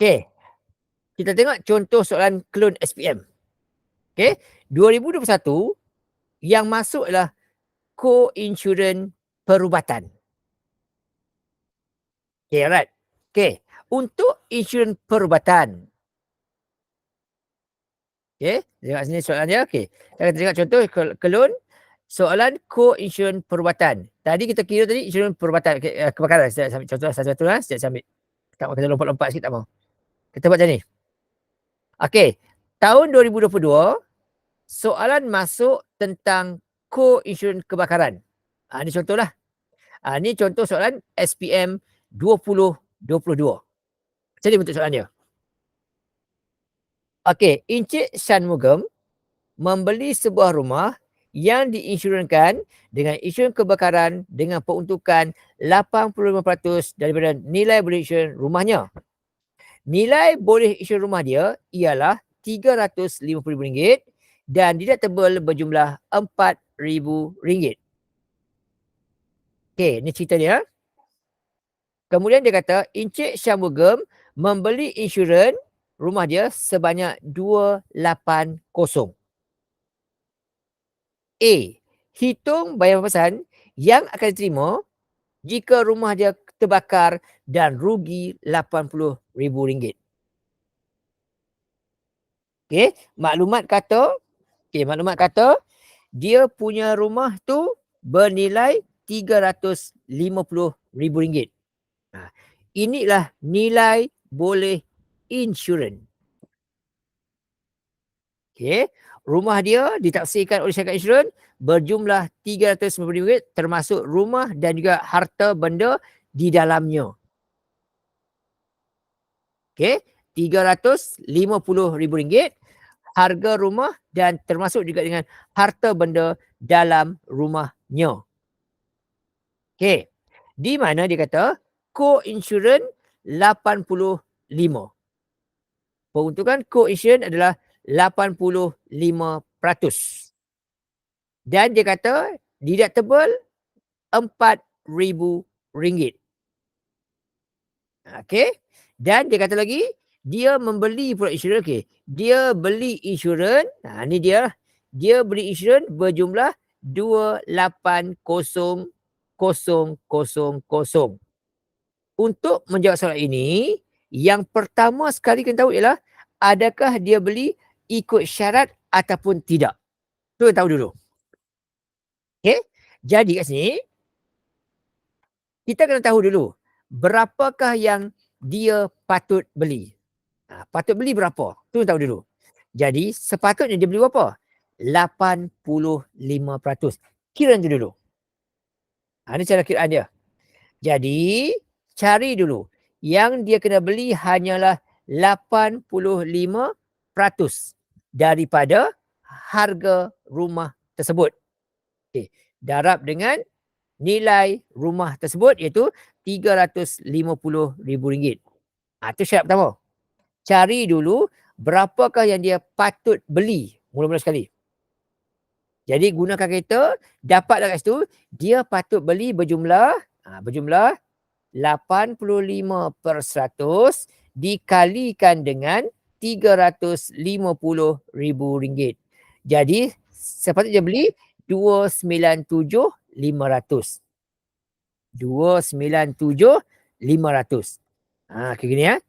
Okey, kita tengok contoh soalan clone SPM. Okey, 2021 yang masuk adalah co-insurans perubatan. Okey, alright. Okey, untuk insurans perubatan. Okey, tengok sini soalan dia. Okey, kita tengok contoh clone soalan co-insurans perubatan. Tadi kita kira tadi insurans perubatan kebakaran. Saya ambil contoh satu-satu lah. Saya ambil. Tak mau kita lompat-lompat sikit, tak mau. Kita buat macam ni. Okey, tahun 2022 soalan masuk tentang co-insurans kebakaran. Ni contohlah. Ni contoh soalan SPM 2022. Macam ni bentuk soalan dia. Okey, Encik Shanmugam membeli sebuah rumah yang diinsurans dengan insurans kebakaran dengan peruntukan 85% daripada nilai boleh insurans rumahnya. Nilai boleh insurans rumah dia ialah RM350,000 dan deductible berjumlah RM4,000. Okey, ni cerita dia. Kemudian dia kata, Encik Shanmugam membeli insurans rumah dia sebanyak 280. A. Hitung bayaran pesan yang akan diterima jika rumah dia terbakar dan rugi RM80,000. Okey, maklumat kata dia punya rumah tu bernilai RM350,000. Inilah nilai boleh insurans. Okey, rumah dia ditaksirkan oleh syarikat insurans berjumlah RM350,000 termasuk rumah dan juga harta benda di dalamnya. Okey, RM350,000 harga rumah dan termasuk juga dengan harta benda dalam rumahnya. Okey, di mana dia kata co-insurans 85. Peruntukan co-insurans adalah 85%. Dan dia kata deductible RM4,000. Okey. Dan dia kata lagi, dia membeli pula insurans. Okey. Dia beli insurans. Ni dia. Dia beli insurans berjumlah 280,000. Untuk menjawab soalan ini, yang pertama sekali kena tahu ialah adakah dia beli ikut syarat ataupun tidak. Tu tahu dulu. Okey. Jadi kat sini kita kena tahu dulu berapakah yang dia patut beli. Patut beli berapa? Tu tahu dulu. Jadi sepatutnya dia beli berapa? 85%. Kira tu dulu. Ni cara kiraan dia. Jadi cari dulu. Yang dia kena beli hanyalah 85% daripada harga rumah tersebut. Okey, darab dengan nilai rumah tersebut iaitu RM350,000. Itu syarat pertama. Cari dulu berapakah yang dia patut beli mula-mula sekali. Jadi gunakan kereta, dapatlah kat situ, dia patut beli berjumlah 85% dikalikan dengan RM350,000. Jadi sepatutnya beli 297,500. 297,500. Kayak gini ya.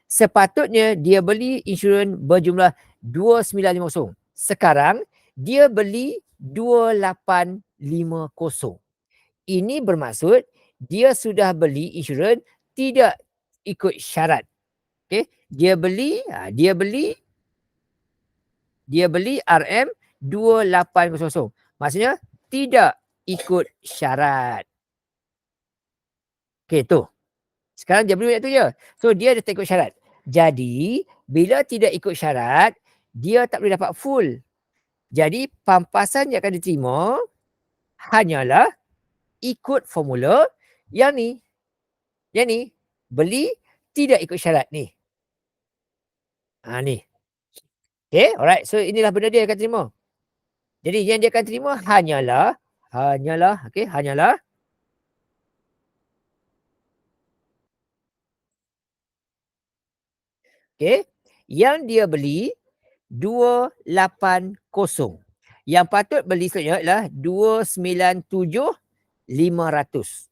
Sepatutnya dia beli insurans berjumlah 2950. Sekarang dia beli 2850. Ini bermaksud dia sudah beli insurans tidak ikut syarat. Okey, dia beli RM2800. Maksudnya tidak ikut syarat. Okey tu. Sekarang dia beli tu je. So dia dah tak ikut syarat. Jadi bila tidak ikut syarat, dia tak boleh dapat full. Jadi pampasan yang akan diterima hanyalah ikut formula yang ni. Yang ni beli tidak ikut syarat ni. Ni. Okey, alright. So inilah benda dia akan terima. Jadi yang dia akan terima hanyalah okey, yang dia beli 280. Yang patut beli sebenarnya adalah 297,500.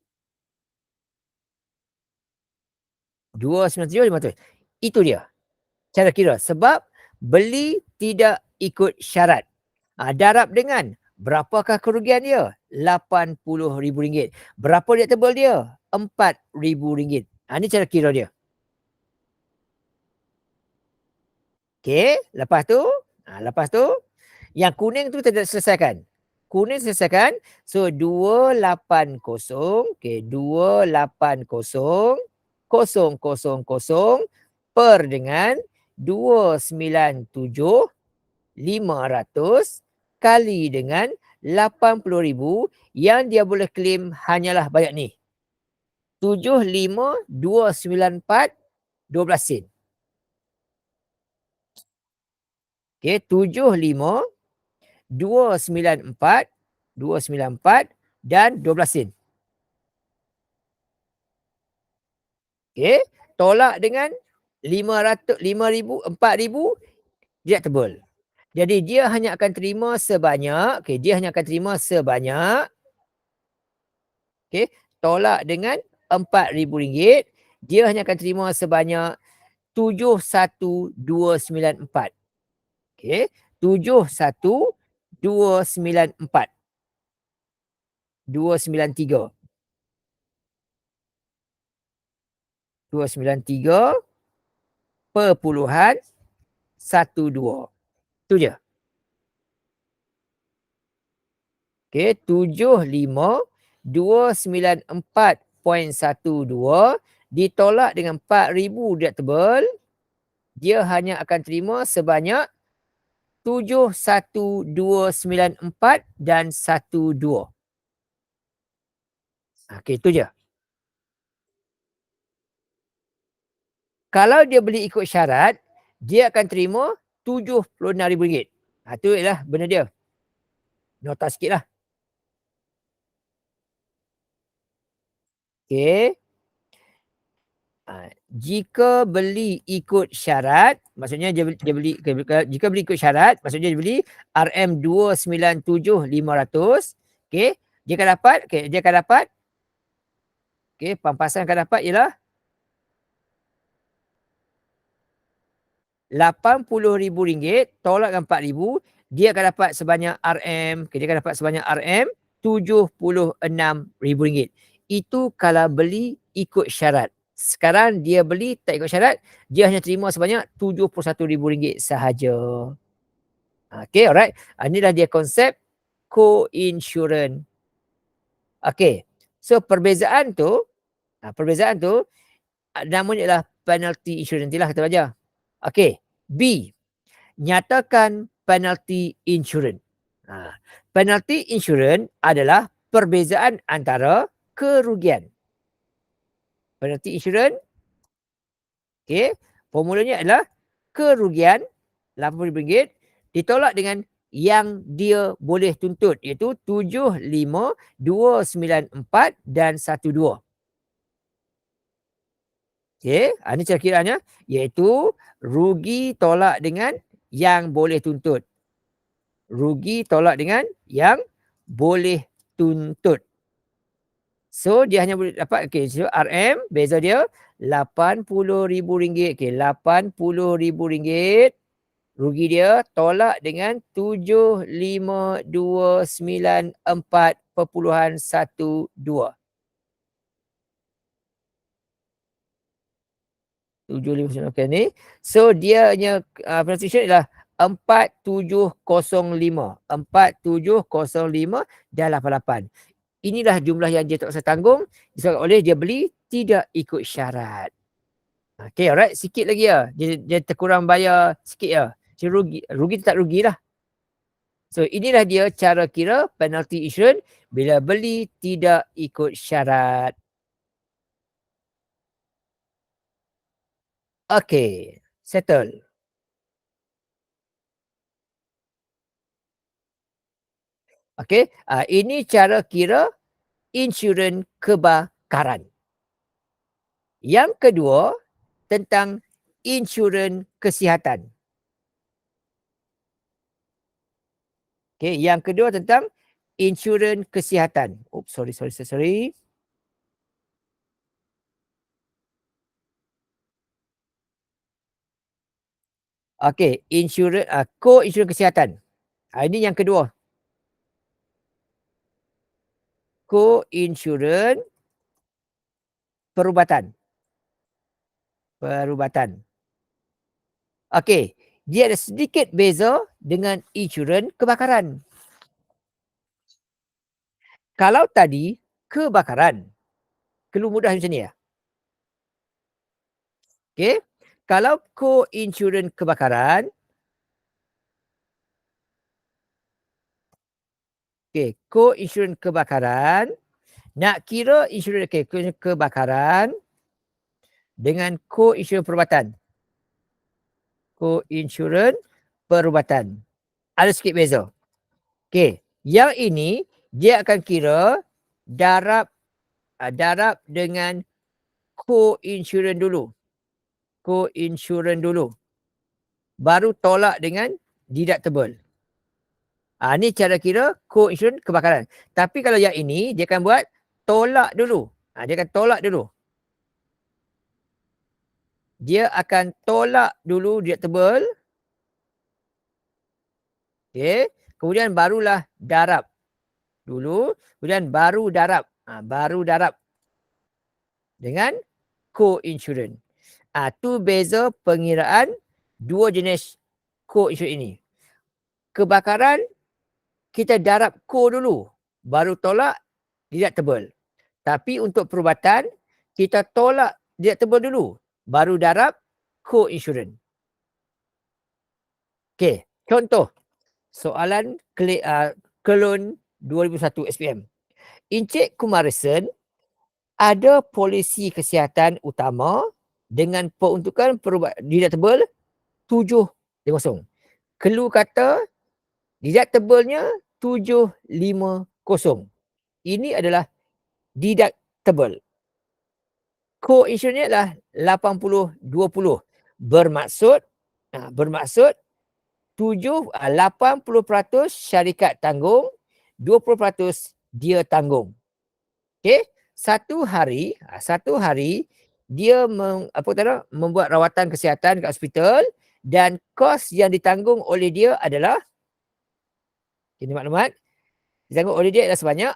297,500. Itu dia cara kira. Sebab beli tidak ikut syarat. Darab dengan berapakah kerugian dia? RM80,000. Berapa deductible dia? RM4,000. Ni cara kira dia. Okey, lepas tu yang kuning tu tidak selesaikan. Kuning selesaikan. So 280, okey, 280 kosong kosong kosong per dengan 297,500 kali dengan 80,000 yang dia boleh claim hanyalah banyak ni. 75,294 12 sen. Okey, 75,294 dan 12 sen. Okey, tolak dengan 500, 5,000, 4,000 dia tebal. Jadi dia hanya akan terima sebanyak, okey, tolak dengan RM4,000, dia hanya akan terima sebanyak 71,294. Okey, 71,294. 293. 293.12. Tu je. Okey, 75,294.12 ditolak dengan 4,000 deductible, dia hanya akan terima sebanyak 71,294 dan 12. Okey, tu je. Kalau dia beli ikut syarat, dia akan terima RM76,000. Tu ialah benda dia. Nota sikitlah. Okey. Jika beli ikut syarat, maksudnya dia beli jika beli ikut syarat, maksudnya dia beli RM297,500. Okey, dia akan dapat okey, pampasan akan dapat ialah RM80,000 tolak dengan RM4,000, dia akan dapat sebanyak RM76,000. Itu kalau beli ikut syarat. Sekarang dia beli tak ikut syarat, dia hanya terima sebanyak RM71,000 sahaja. Okey, alright. Inilah dia konsep co-insurance. Okey. So perbezaan tu namanya ialah penalty insurance. Nantilah kita belajar. Okey. B. Nyatakan penalty insurance. Penalty insurance adalah perbezaan antara kerugian. Penalty insurance, okey, formulanya adalah kerugian RM80,000 ditolak dengan yang dia boleh tuntut, iaitu 75,294 dan 12. Okey, ini cara kiraannya, iaitu rugi tolak dengan yang boleh tuntut. Rugi tolak dengan yang boleh tuntut. So dia hanya boleh dapat, okey, so RM beza dia RM80,000. Okey, RM80,000 rugi dia tolak dengan 75,294.12. 759, okey ni. So dia punya, pronunciation ialah 4705. 4705 dan 88. Inilah jumlah yang dia terpaksa tanggung disebabkan oleh dia beli tidak ikut syarat. Okey, alright, sikit lagi ya. Dia terkurang bayar sikit ya. Dia rugi tak rugilah. So inilah dia cara kira penalty insurance bila beli tidak ikut syarat. Okey, settle. Okey, ini cara kira insurans kebakaran. Yang kedua, tentang insurans kesihatan. Okey, yang kedua tentang insurans kesihatan. Oops, sorry. Okey, co-insurans kesihatan. Ini yang kedua. Co-insurans perubatan. Perubatan. Okey, dia ada sedikit beza dengan insurans kebakaran. Kalau tadi kebakaran, clue mudah macam ni ya. Okey, kalau co-insurans kebakaran, okey, co-insurans kebakaran, nak kira insurans kebakaran dengan co-insurans perubatan. Co-insurans perubatan. Ada sikit beza. Okey, yang ini dia akan kira darab dengan co-insurans dulu. Co-insurans dulu. Baru tolak dengan deductible. Ni cara kira co-insurans kebakaran. Tapi kalau yang ini dia akan buat tolak dulu. Dia akan tolak dulu. Dia akan tolak dulu deductible. Okey, kemudian barulah darab dulu, kemudian baru darab. Baru darab dengan co-insurans. Tu beza pengiraan dua jenis co-insurans ini. Kebakaran kita darab co dulu, baru tolak deductible. Tapi untuk perubatan kita tolak deductible dulu, baru darab co-insurans. Okey, contoh soalan Kelun 2001 SPM. Encik Kumarasen ada polisi kesihatan utama dengan peruntukan deductible 750. Clue kata deductible-nya 750. Ini adalah deductible. Co-insurance-nya adalah 80-20. Bermaksud 80% syarikat tanggung, 20% dia tanggung. Okey, satu hari dia membuat rawatan kesihatan kat hospital dan kos yang ditanggung oleh dia adalah, ini maklumat, ditanggung oleh dia adalah sebanyak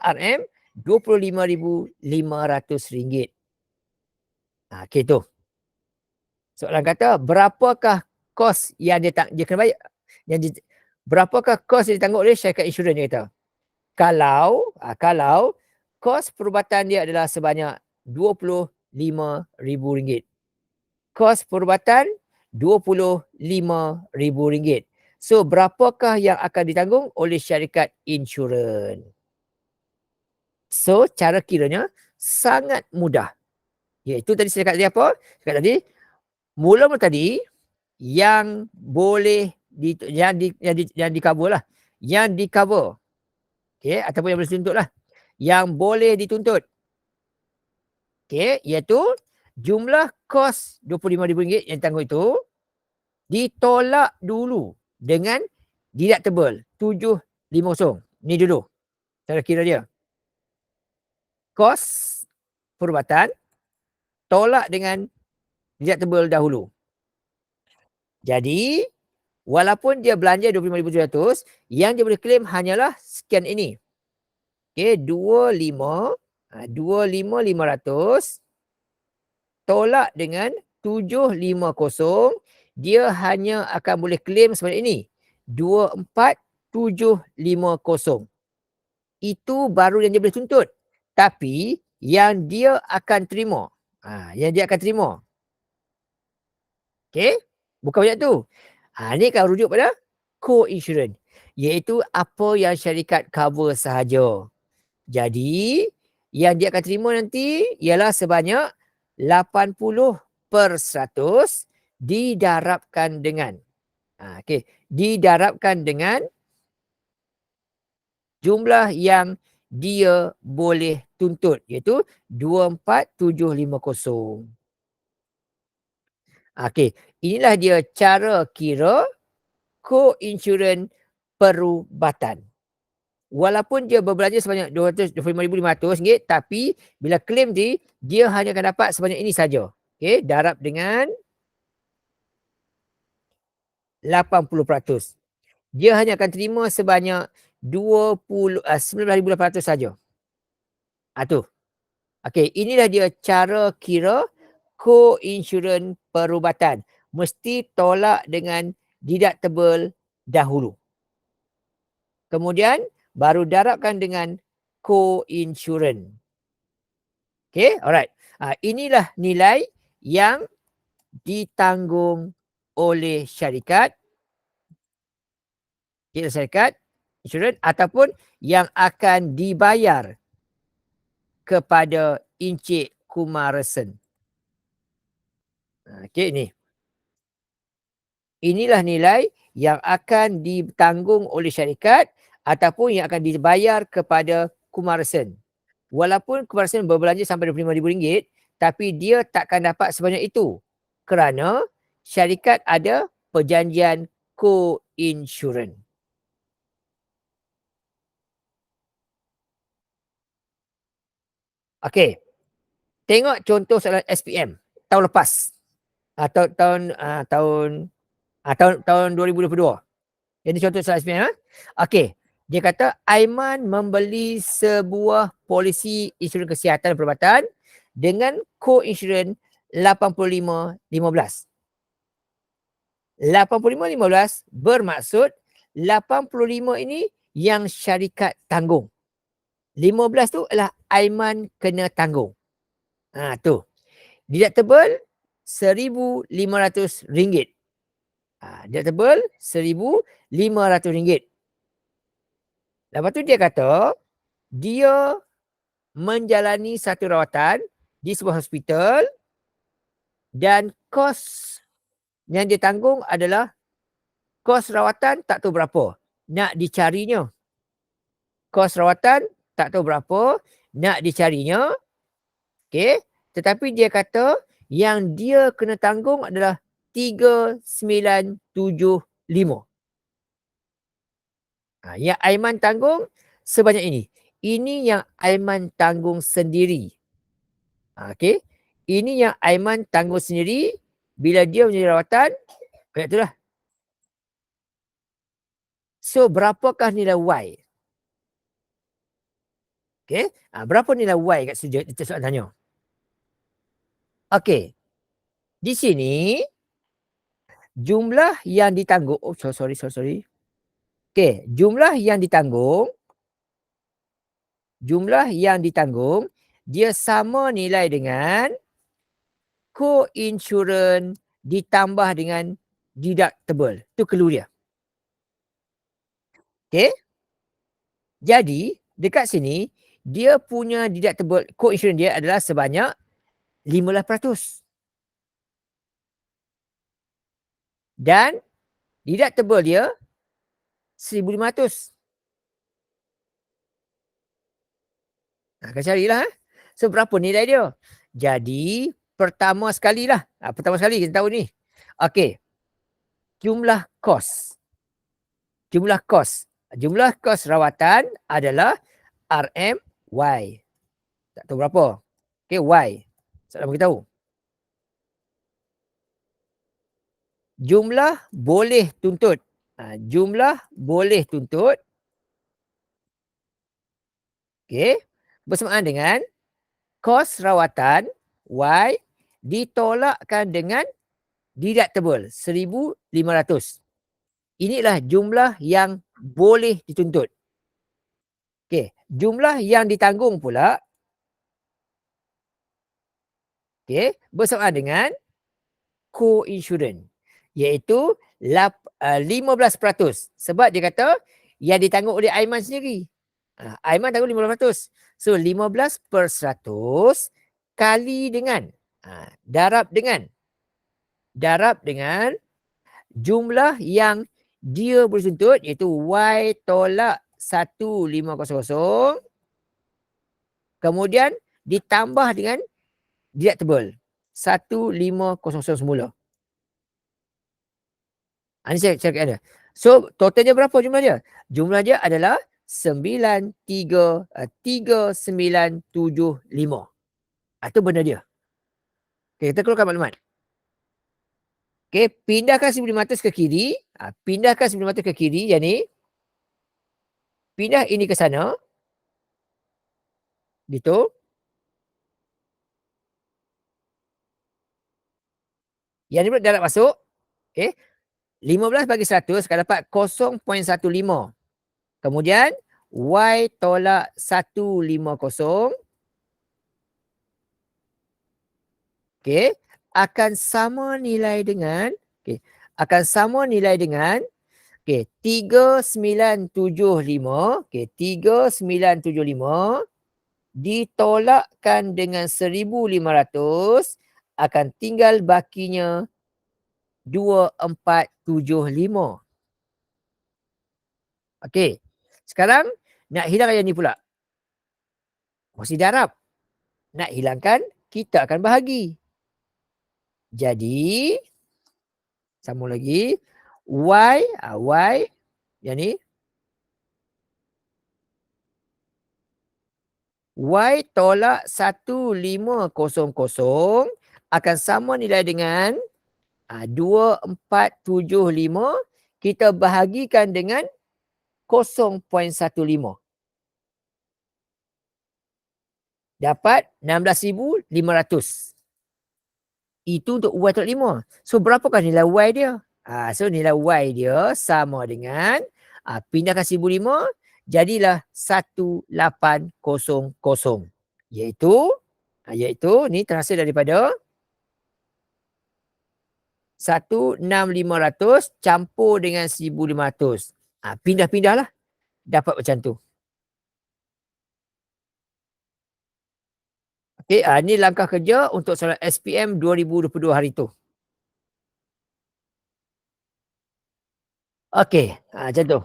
RM25,500. Okey tu. Soalan kata berapakah kos yang dia kena bayar, berapakah kos yang ditanggung oleh syarikat insurans, dia kata. Kalau kos perubatan dia adalah sebanyak RM25,000. Kos perubatan RM25,000. So berapakah yang akan ditanggung oleh syarikat insurans? So cara kiranya sangat mudah. Iaitu tadi saya cakap tadi apa? Cakap tadi mula-mula tadi yang boleh yang di-cover lah. Yang di-cover. Okey, ataupun yang boleh dituntut lah. Yang boleh dituntut. Okey, iaitu jumlah kos RM25,000 yang tanggung itu ditolak dulu dengan deductible 750. Ni dulu cara kira dia. Kos perubatan tolak dengan deductible dahulu. Jadi walaupun dia belanja RM25,700, yang dia boleh claim hanyalah sekian ini. Okey, 25,500 tolak dengan 24,750, dia hanya akan boleh claim sebanyak ini, 24,750. Itu baru yang dia boleh tuntut. Tapi yang dia akan terima, yang dia akan terima, okey, bukan banyak tu. Ni kalau rujuk pada co-insurance, iaitu apa yang syarikat cover sahaja. Jadi, yang dia akan terima nanti ialah sebanyak 80% didarabkan dengan, okey, didarabkan dengan jumlah yang dia boleh tuntut, iaitu 24,750. Okey, inilah dia cara kira co-insurance perubatan. Walaupun dia berbelanja sebanyak RM225,500, tapi bila claim dia hanya akan dapat sebanyak ini saja. Okey, darab dengan 80%. Dia hanya akan terima sebanyak 19,800 saja. Tu. Okey, inilah dia cara kira co-insurance perubatan. Mesti tolak dengan deductible dahulu. Kemudian baru darabkan dengan co-insurance. Okey, alright. Inilah nilai yang ditanggung oleh syarikat, insurans ataupun yang akan dibayar kepada Encik Kumarasen. Okey ni. Inilah nilai yang akan ditanggung oleh syarikat ataupun yang akan dibayar kepada Kumarasen. Walaupun Kumarasen berbelanja sampai RM25,000, tapi dia takkan dapat sebanyak itu. Kerana syarikat ada perjanjian co-insurance. Okey. Tengok contoh soalan SPM tahun lepas. Tahun 2022. Ini contoh soalan SPM. Okey. Dia kata Aiman membeli sebuah polisi insurans kesihatan perubatan dengan co-insurans 85-15. 85-15 bermaksud 85 ini yang syarikat tanggung. 15 tu adalah Aiman kena tanggung. Tu. Deductible RM1,500. Deductible RM1,500. Lepas tu dia kata, dia menjalani satu rawatan di sebuah hospital dan kos yang dia tanggung adalah kos rawatan tak tahu berapa. Nak dicarinya. Kos rawatan tak tahu berapa. Nak dicarinya. Okey. Tetapi dia kata yang dia kena tanggung adalah 3,975. Yang Aiman tanggung sebanyak ini. Ini yang Aiman tanggung sendiri. Okey. Ini yang Aiman tanggung sendiri bila dia menjadi rawatan. Kayak itulah. So, berapakah nilai Y? Okey. Berapa nilai Y kat situ? Itu soalan tanya. Okey. Di sini jumlah yang ditanggung. Oh, sorry. Okey, jumlah yang ditanggung dia sama nilai dengan co-insurance ditambah dengan deductible. Tu clue dia. Okey. Jadi, dekat sini dia punya deductible co-insurance dia adalah sebanyak 15%. Dan deductible dia 1,500. Kau carilah. So, berapa nilai dia? Jadi, pertama sekali kita tahu ni. Okey. Jumlah kos. Jumlah kos rawatan adalah RMY. Tak tahu berapa. Okey, Y. Saya nak beritahu. Jumlah boleh tuntut. Jumlah boleh tuntut. Okey. Bersamaan dengan kos rawatan Y ditolakkan dengan deductible 1,500. Inilah jumlah yang boleh dituntut. Okey, jumlah yang ditanggung pula, okey, bersamaan dengan co-insurance, iaitu 15%. Sebab dia kata yang ditanggung oleh Aiman sendiri. Aiman tanggung 15%. So 15% kali dengan, darab dengan jumlah yang dia boleh tuntut, iaitu Y tolak 1,500, kemudian ditambah dengan deductible 1,500 semula. Ini saya cakap ada. So totalnya berapa jumlah dia? Jumlah dia adalah 3975. Itu benda dia. Okay, kita keluarkan maklumat. Okay, pindahkan 1,500 ke kiri. Pindahkan 1,500 ke kiri, yang ni. Pindah ini ke sana. Gitu. Yang ni pula darab masuk. Okay. 15 bagi 100 akan dapat 0.15. Kemudian Y tolak 150. Okey, akan sama nilai dengan, okey, akan sama nilai dengan, okey, 3975, okey, 3975 ditolakkan dengan 1,500, akan tinggal bakinya 2,475. Okey, sekarang nak hilangkan yang ni pula. Mesti darab. Nak hilangkan, kita akan bahagi. Jadi, sambung lagi. Y, yang ni. Y tolak 1,500 akan sama nilai dengan 2,475. Kita bahagikan dengan 0.15. Dapat 16,500. Itu untuk Y tolak 5. So berapakah nilai Y dia? So nilai Y dia sama dengan, pindahkan 1,500, jadilah 1,800. Iaitu ni terhasil daripada 16,500 campur dengan 1,500. Pindah-pindahlah. Dapat macam tu. Okey, ni langkah kerja untuk soalan SPM 2022 hari tu. Okey, macam tu.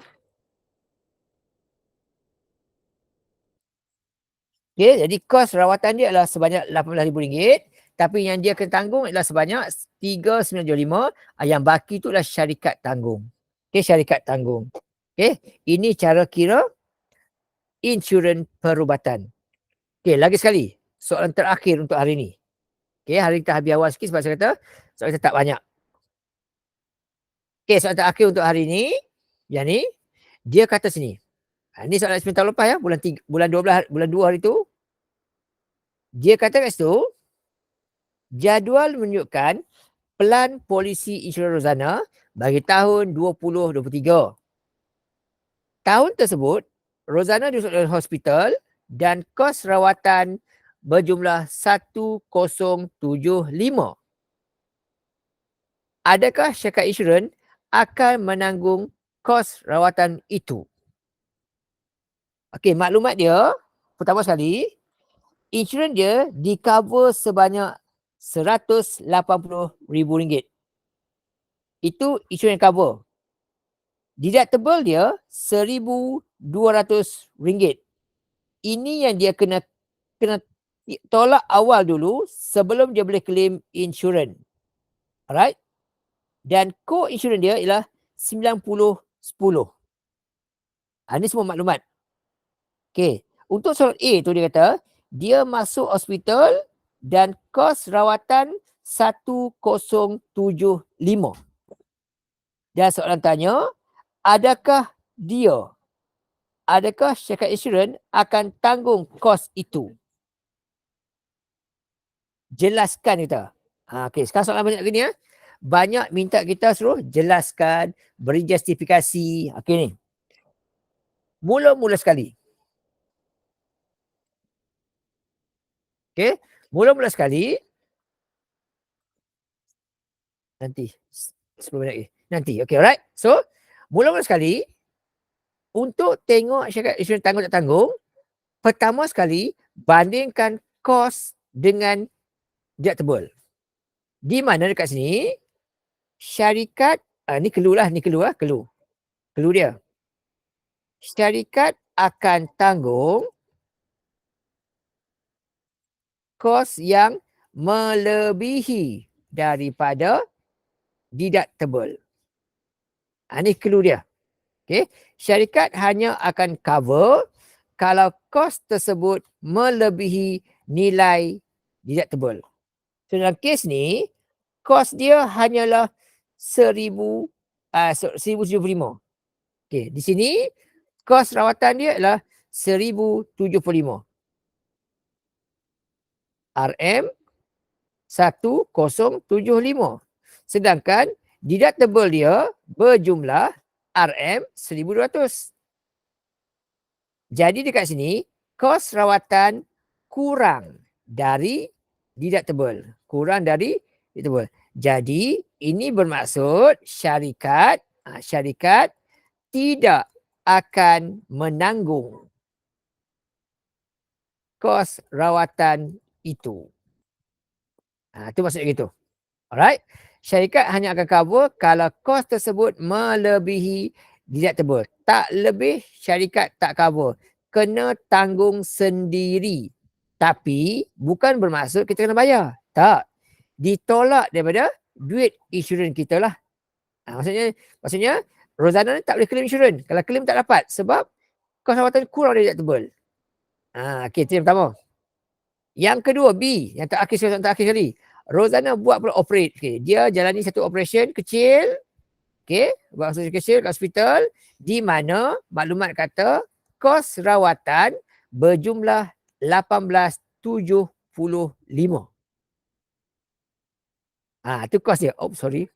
Okey, jadi kos rawatan dia adalah sebanyak RM18,000, tapi yang dia kena tanggung adalah sebanyak 3,975. Yang baki tu adalah syarikat tanggung. Okey, syarikat tanggung. Okey, ini cara kira insurans perubatan. Okey, lagi sekali. Soalan terakhir untuk hari ni. Okey, hari kita habis awal sikit sebab saya kata soalan kita tak banyak. Okey, soalan terakhir untuk hari ni. Yang ni, dia kata sini. Ini soalan SPM tahun lepas ya, bulan 12, bulan 2 hari tu. Dia kata kat situ, jadual menunjukkan pelan polisi insurans Rozana bagi tahun 2023. Tahun tersebut, Rozana dirujuk ke hospital dan kos rawatan berjumlah 1,075. Adakah syarikat insurans akan menanggung kos rawatan itu? Okey, maklumat dia, pertama sekali, insurans dia di-cover sebanyak RM180,000. Itu insurans cover. Deductible dia RM1,200. Ini yang dia kena tolak awal dulu sebelum dia boleh claim insurans. Alright? Dan co-insurans dia ialah 90-10. Ini semua maklumat. Okey, untuk soalan A tu dia kata, dia masuk hospital dan kos rawatan 1,075. Dan soalan tanya, adakah syarikat insurans akan tanggung kos itu? Jelaskan kita. Okey, sekarang soalan banyak gini ya. Banyak minta kita suruh jelaskan, beri justifikasi. Okey ni. Mula-mula sekali. Okey. Mula-mula sekali nanti 10 minit lagi. Nanti. Okey, alright. So, mula-mula sekali untuk tengok syarikat insurans tanggung tak tanggung, pertama sekali bandingkan kos dengan deductible. Di mana dekat sini syarikat ni clue lah, ni clue lah, clue. Clue dia. Syarikat akan tanggung kos yang melebihi daripada deductible. Ni clue dia. Okey, syarikat hanya akan cover kalau kos tersebut melebihi nilai deductible. So dalam kes ni, kos dia hanyalah 1,075. Okey, di sini kos rawatan dia adalah 1,075. RM 1075. Sedangkan deductible dia berjumlah RM 1,200. Jadi dekat sini kos rawatan kurang dari deductible. Kurang dari deductible. Jadi ini bermaksud syarikat tidak akan menanggung kos rawatan itu. Itu maksudnya gitu. Alright. Syarikat hanya akan cover kalau kos tersebut melebihi deductible. Tak lebih, syarikat tak cover. Kena tanggung sendiri. Tapi bukan bermaksud kita kena bayar. Tak. Ditolak daripada duit insurans kita lah. Maksudnya Rozana tak boleh claim insurans. Kalau claim tak dapat sebab kos rawatan kurang dari deductible. Okey, itu yang pertama. Yang kedua, B. Yang terakhir sekali. Rozana buat pula operate. Okay. Dia jalani satu operation kecil. Okay. Buat operation kecil kat hospital. Di mana maklumat kata kos rawatan berjumlah 1875. Itu kos dia. Oh, sorry.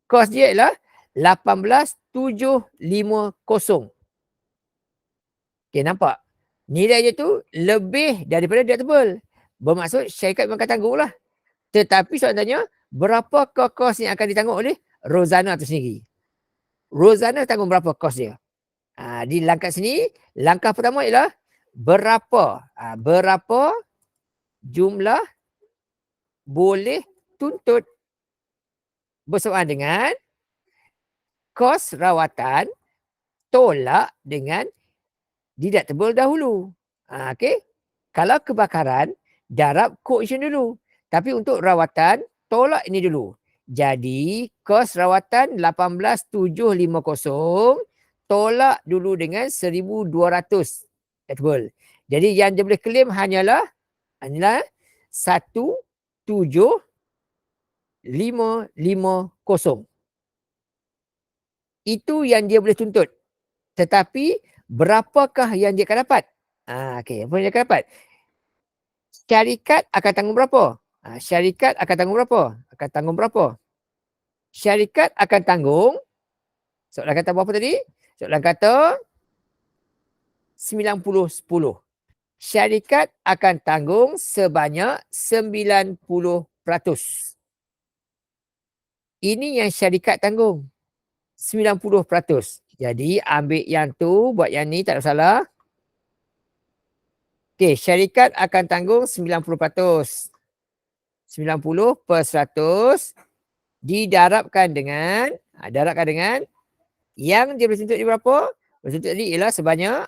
Kos dia ialah 18,750. Okay, nampak? Nilai dia tu lebih daripada deductible. Bermaksud syarikat memang akan tanggung lah. Tetapi soalan tanya, berapa kos yang akan ditanggung oleh Rozana tu sendiri? Rozana tanggung berapa kos dia? Di langkah sini, langkah pertama ialah berapa jumlah boleh tuntut bersamaan dengan kos rawatan tolak dengan deductible dahulu. Okey. Kalau kebakaran, darab co-insurance dulu. Tapi untuk rawatan, tolak ini dulu. Jadi, kos rawatan 18,750 tolak dulu dengan 1,200 deductible. Jadi, yang dia boleh claim hanyalah 1,750. Itu yang dia boleh tuntut. Tetapi, berapakah yang dia akan dapat? Okey, apa yang dia akan dapat? Syarikat akan tanggung berapa? Syarikat akan tanggung berapa? Syarikat akan tanggung, soalan kata berapa tadi? Soalan kata 90-10. Syarikat akan tanggung sebanyak 90%. Ini yang syarikat tanggung. 90%. Jadi ambil yang tu, buat yang ni tak ada masalah. Okey, syarikat akan tanggung 90%. 90% didarabkan dengan yang dia boleh tuntut dia berapa? Boleh tuntut tadi ialah sebanyak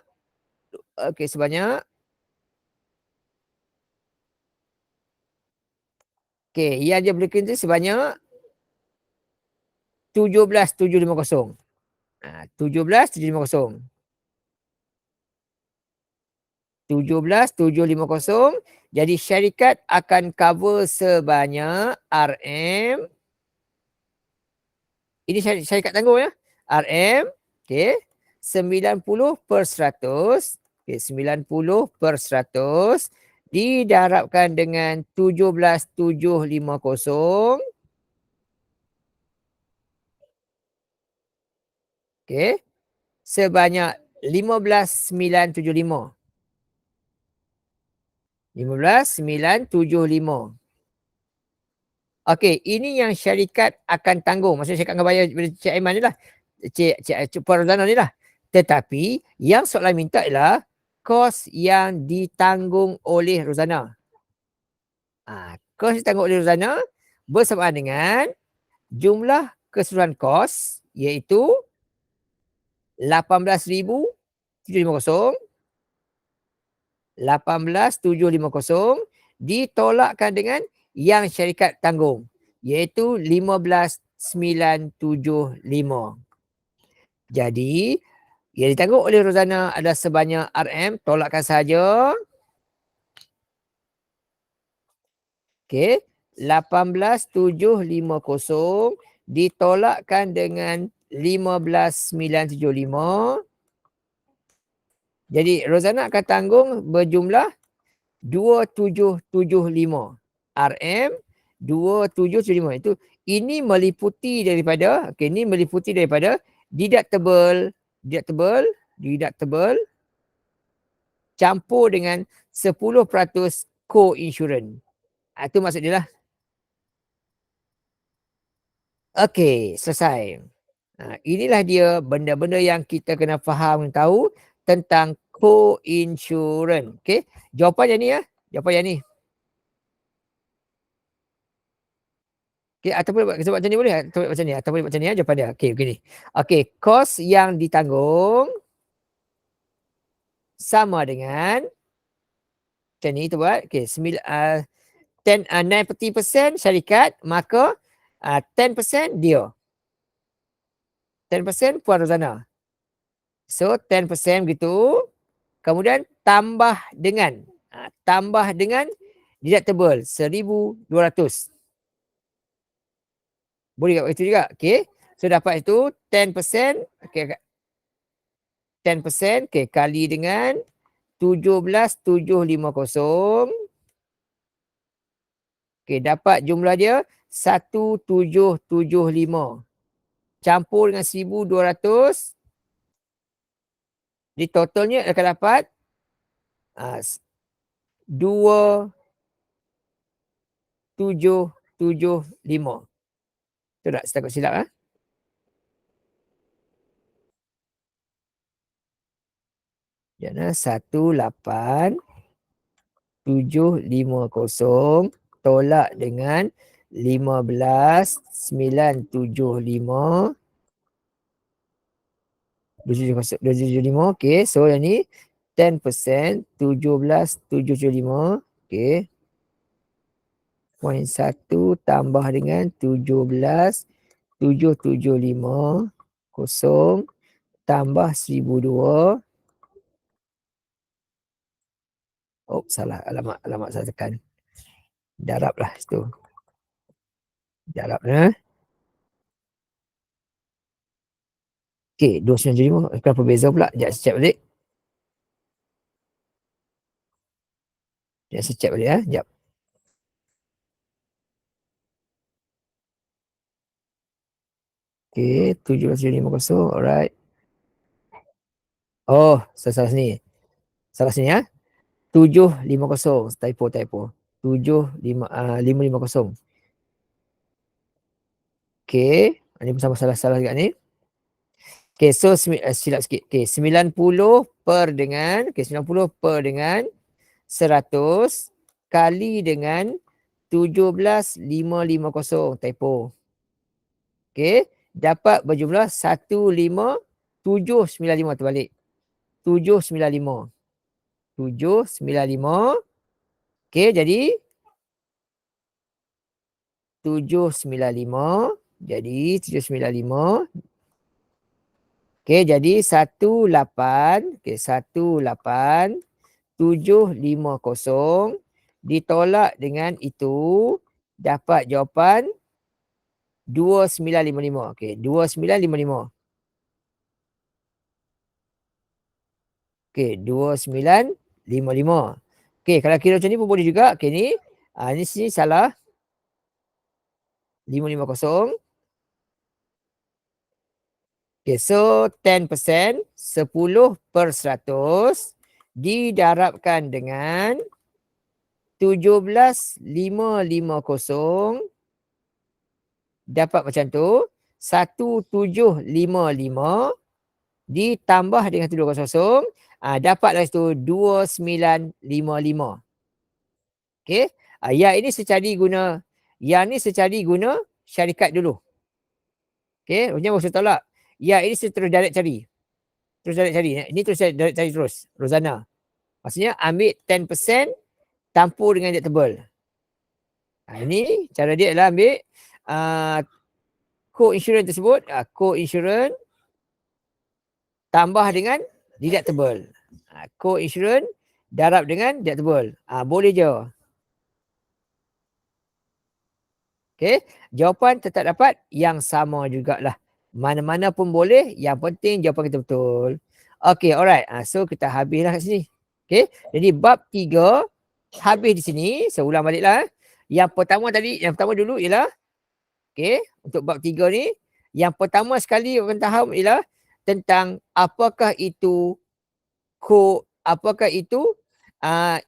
yang dia boleh tuntut sebanyak 17,750. 17,750. 17,750. Jadi syarikat akan cover sebanyak RM. Ini syarikat tanggung ya. RM. Okey. 90%. Okey, 90% didarabkan dengan 17,750. Okey. Sebanyak 15,975. 15,975. Okey, ini yang syarikat akan tanggung. Maksudnya syarikat akan bayar daripada Cik Aiman ni lah. Cik Puan Rozana ni lah. Tetapi yang soalan minta ialah kos yang ditanggung oleh Rozana. Kos ditanggung oleh Rozana bersamaan dengan jumlah keseluruhan kos iaitu 18,750. 18,750 ditolakkan dengan yang syarikat tanggung iaitu 15,975. Jadi yang ditanggung oleh Rozana adalah sebanyak RM, tolakkan saja. Okey, 18,750 ditolakkan dengan 15,975. Jadi Rozana akan tanggung berjumlah 2,775 RM. 2,775 itu ini meliputi daripada deductible campur dengan 10% co-insurance. Itu maksud dia lah. Okey, selesai. Inilah dia benda-benda yang kita kena faham dan tahu tentang co-insurance. Okey, jawapan yang ni ya. Jawapan yang ni. Okey, ataupun buat macam ni boleh? Ataupun buat macam ni? Ataupun buat macam ni ya jawapan dia. Okey, begini. Okey, kos yang ditanggung sama dengan macam ni kita buat. Okey, 90% syarikat, maka 10% dia. 10% Puan Rozana. So 10% begitu. Kemudian tambah dengan deductible 1,200. Boleh tak buat itu juga? Okey. So dapat itu 10%. Okey. 10%. Okey. Kali dengan 17,750. Okey. Dapat jumlah dia 1,775. Campur dengan 1,200. Di totalnya akan dapat 2,775. Betul tak? Saya takut silap. Jangan 18,750 tolak dengan 15,975. 275. Okey, so yang ni 10%, 17,775. Okey. 0.1 tambah dengan 17,775 kosong tambah 1,002. Oh, salah alamat saya tekan. Darablah situ. Darabnya. Okey, 295. Kenapa beza pula? Sekejap saya check balik. Saya check balik ya. Sekejap. Okey, 17,750. Alright. Oh, salah sini. Salah sini ya. 750. Typo. 550. Okey. Ini pun sama salah juga ni. Okey, so silap sikit. Okey, 90 per dengan 100 kali dengan 17,550. Typo. Okey, dapat berjumlah 15,795 terbalik. 795. 795. Okey, jadi 795. Jadi 795. Okey, jadi 18. Okey, 18,750 ditolak dengan itu dapat jawapan 2955. Okey, 2955. Okey, 2955. Okey, kalau kira macam ni pun boleh juga. Okey ni, ni sini salah. 550. Okay, so 10%, 10% didarabkan dengan 17,550 dapat macam tu. 1755 ditambah dengan 700, dapatlah situ 2955. Okey. Yang ni secari guna syarikat dulu. Okey, rupanya maksud tolak. Ya, ini saya terus direct cari. Terus direct cari. Ini terus saya direct cari terus. Rozana. Maksudnya ambil 10% campur dengan deductible. Ini cara dia adalah ambil co-insurance tersebut. Co-insurance tambah dengan deductible. Co-insurance darab dengan deductible. Boleh je. Okey. Jawapan tetap dapat yang sama jugalah. Mana-mana pun boleh. Yang penting jawapan kita betul. Okey, alright. So kita habislah kat sini. Okey. Jadi bab 3 habis di sini. Saya ulang baliklah. Yang pertama dulu ialah okey, untuk bab 3 ni, yang pertama sekali orang tahu ialah tentang apakah itu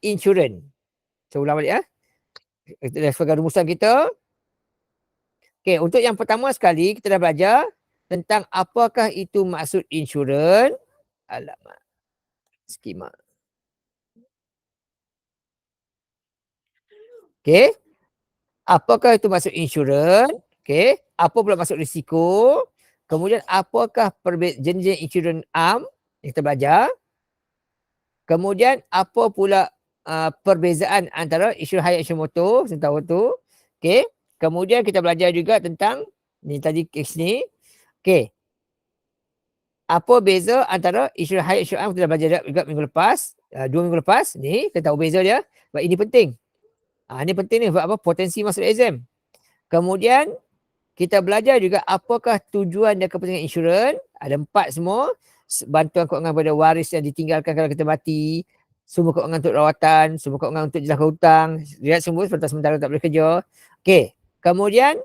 insurans. Saya ulang balik sebagai rumusan kita. Okey, untuk yang pertama sekali kita dah belajar tentang apakah itu maksud insurans. Alamak. Skema. Okey. Apakah itu maksud insurans? Okey. Apa pula maksud risiko? Kemudian apakah jenis insurans am yang kita belajar? Kemudian apa pula perbezaan antara insurans haya insurans motor, saya tahu tu. Okey. Kemudian kita belajar juga tentang ni tadi kes ni. Okey. Apa beza antara insurans haya insurans am, kita dah belajar juga minggu lepas, 2 minggu lepas. Ni kita tahu beza dia. Sebab ini penting. Ini penting ni sebab apa? Potensi masuk exam. Kemudian kita belajar juga apakah tujuan dan kepentingan insurans. Ada 4 semua. Bantuan keuangan pada waris yang ditinggalkan kalau kita mati. Sumber keuangan untuk rawatan. Sumber keuangan untuk jangka hutang. Lihat semua sementara tak boleh kerja. Okey. Kemudian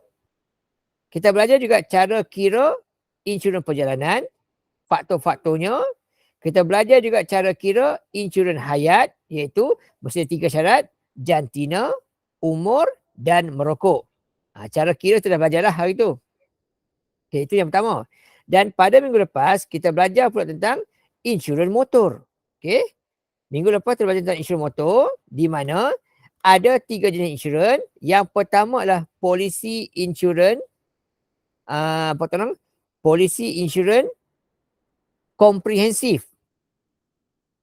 kita belajar juga cara kira insurans perjalanan. Faktor-faktornya. Kita belajar juga cara kira insurans hayat. Iaitu mesti 3 syarat. Jantina, umur dan merokok. Cara kira kita dah belajar dah hari tu. Okay, itu yang pertama. Dan pada minggu lepas, kita belajar pula tentang insurans motor. Okay. Minggu lepas kita belajar tentang insurans motor, di mana ada 3 jenis insurans. Yang pertama adalah polisi insurans. Polisi insurans komprehensif.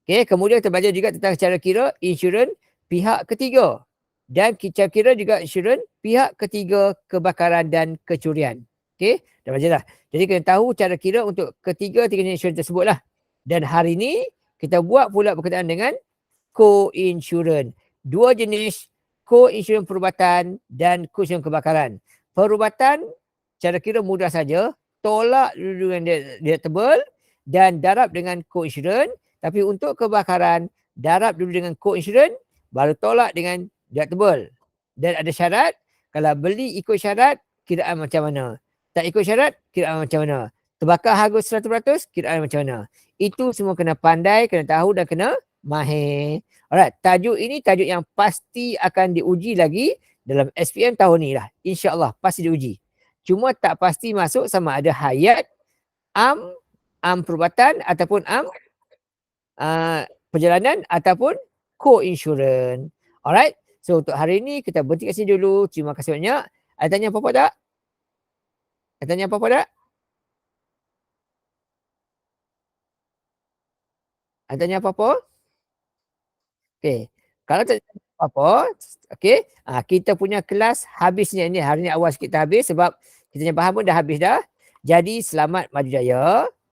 Okay, kemudian kita belajar juga tentang cara kira insurans pihak ketiga. Dan kita kira juga insurans pihak ketiga kebakaran dan kecurian. Okey, dah belajar dah. Jadi kena tahu cara kira untuk ketiga jenis insurans tersebut lah. Dan hari ni kita buat pula berkaitan dengan co-insurans. 2 jenis co-insurans perubatan dan co-insurans kebakaran. Perubatan cara kira mudah saja. Tolak dulu dengan deductible dan darab dengan co-insurans. Tapi untuk kebakaran, darab dulu dengan co-insurans, baru tolak dengan deductible. Dan ada syarat, kalau beli ikut syarat, kiraan macam mana. Tak ikut syarat, kiraan macam mana. Terbakar harga 100%, kiraan macam mana. Itu semua kena pandai, kena tahu dan kena mahir. Alright, tajuk ini tajuk yang pasti akan diuji lagi dalam SPM tahun ni lah. InsyaAllah, pasti diuji. Cuma tak pasti masuk sama ada hayat, am perubatan ataupun am perjalanan ataupun co-insurans. Alright. So untuk hari ini kita berhenti kat sini dulu. Terima kasih banyak. Ada tanya apa-apa tak? Ada tanya apa-apa tak? Ada tanya apa-apa? Okey. Kalau tak tanya apa-apa, okey. Kita punya kelas habisnya ni. Hari ni awal sikit kita habis sebab kita punya bahan pun dah habis dah. Jadi selamat maju jaya.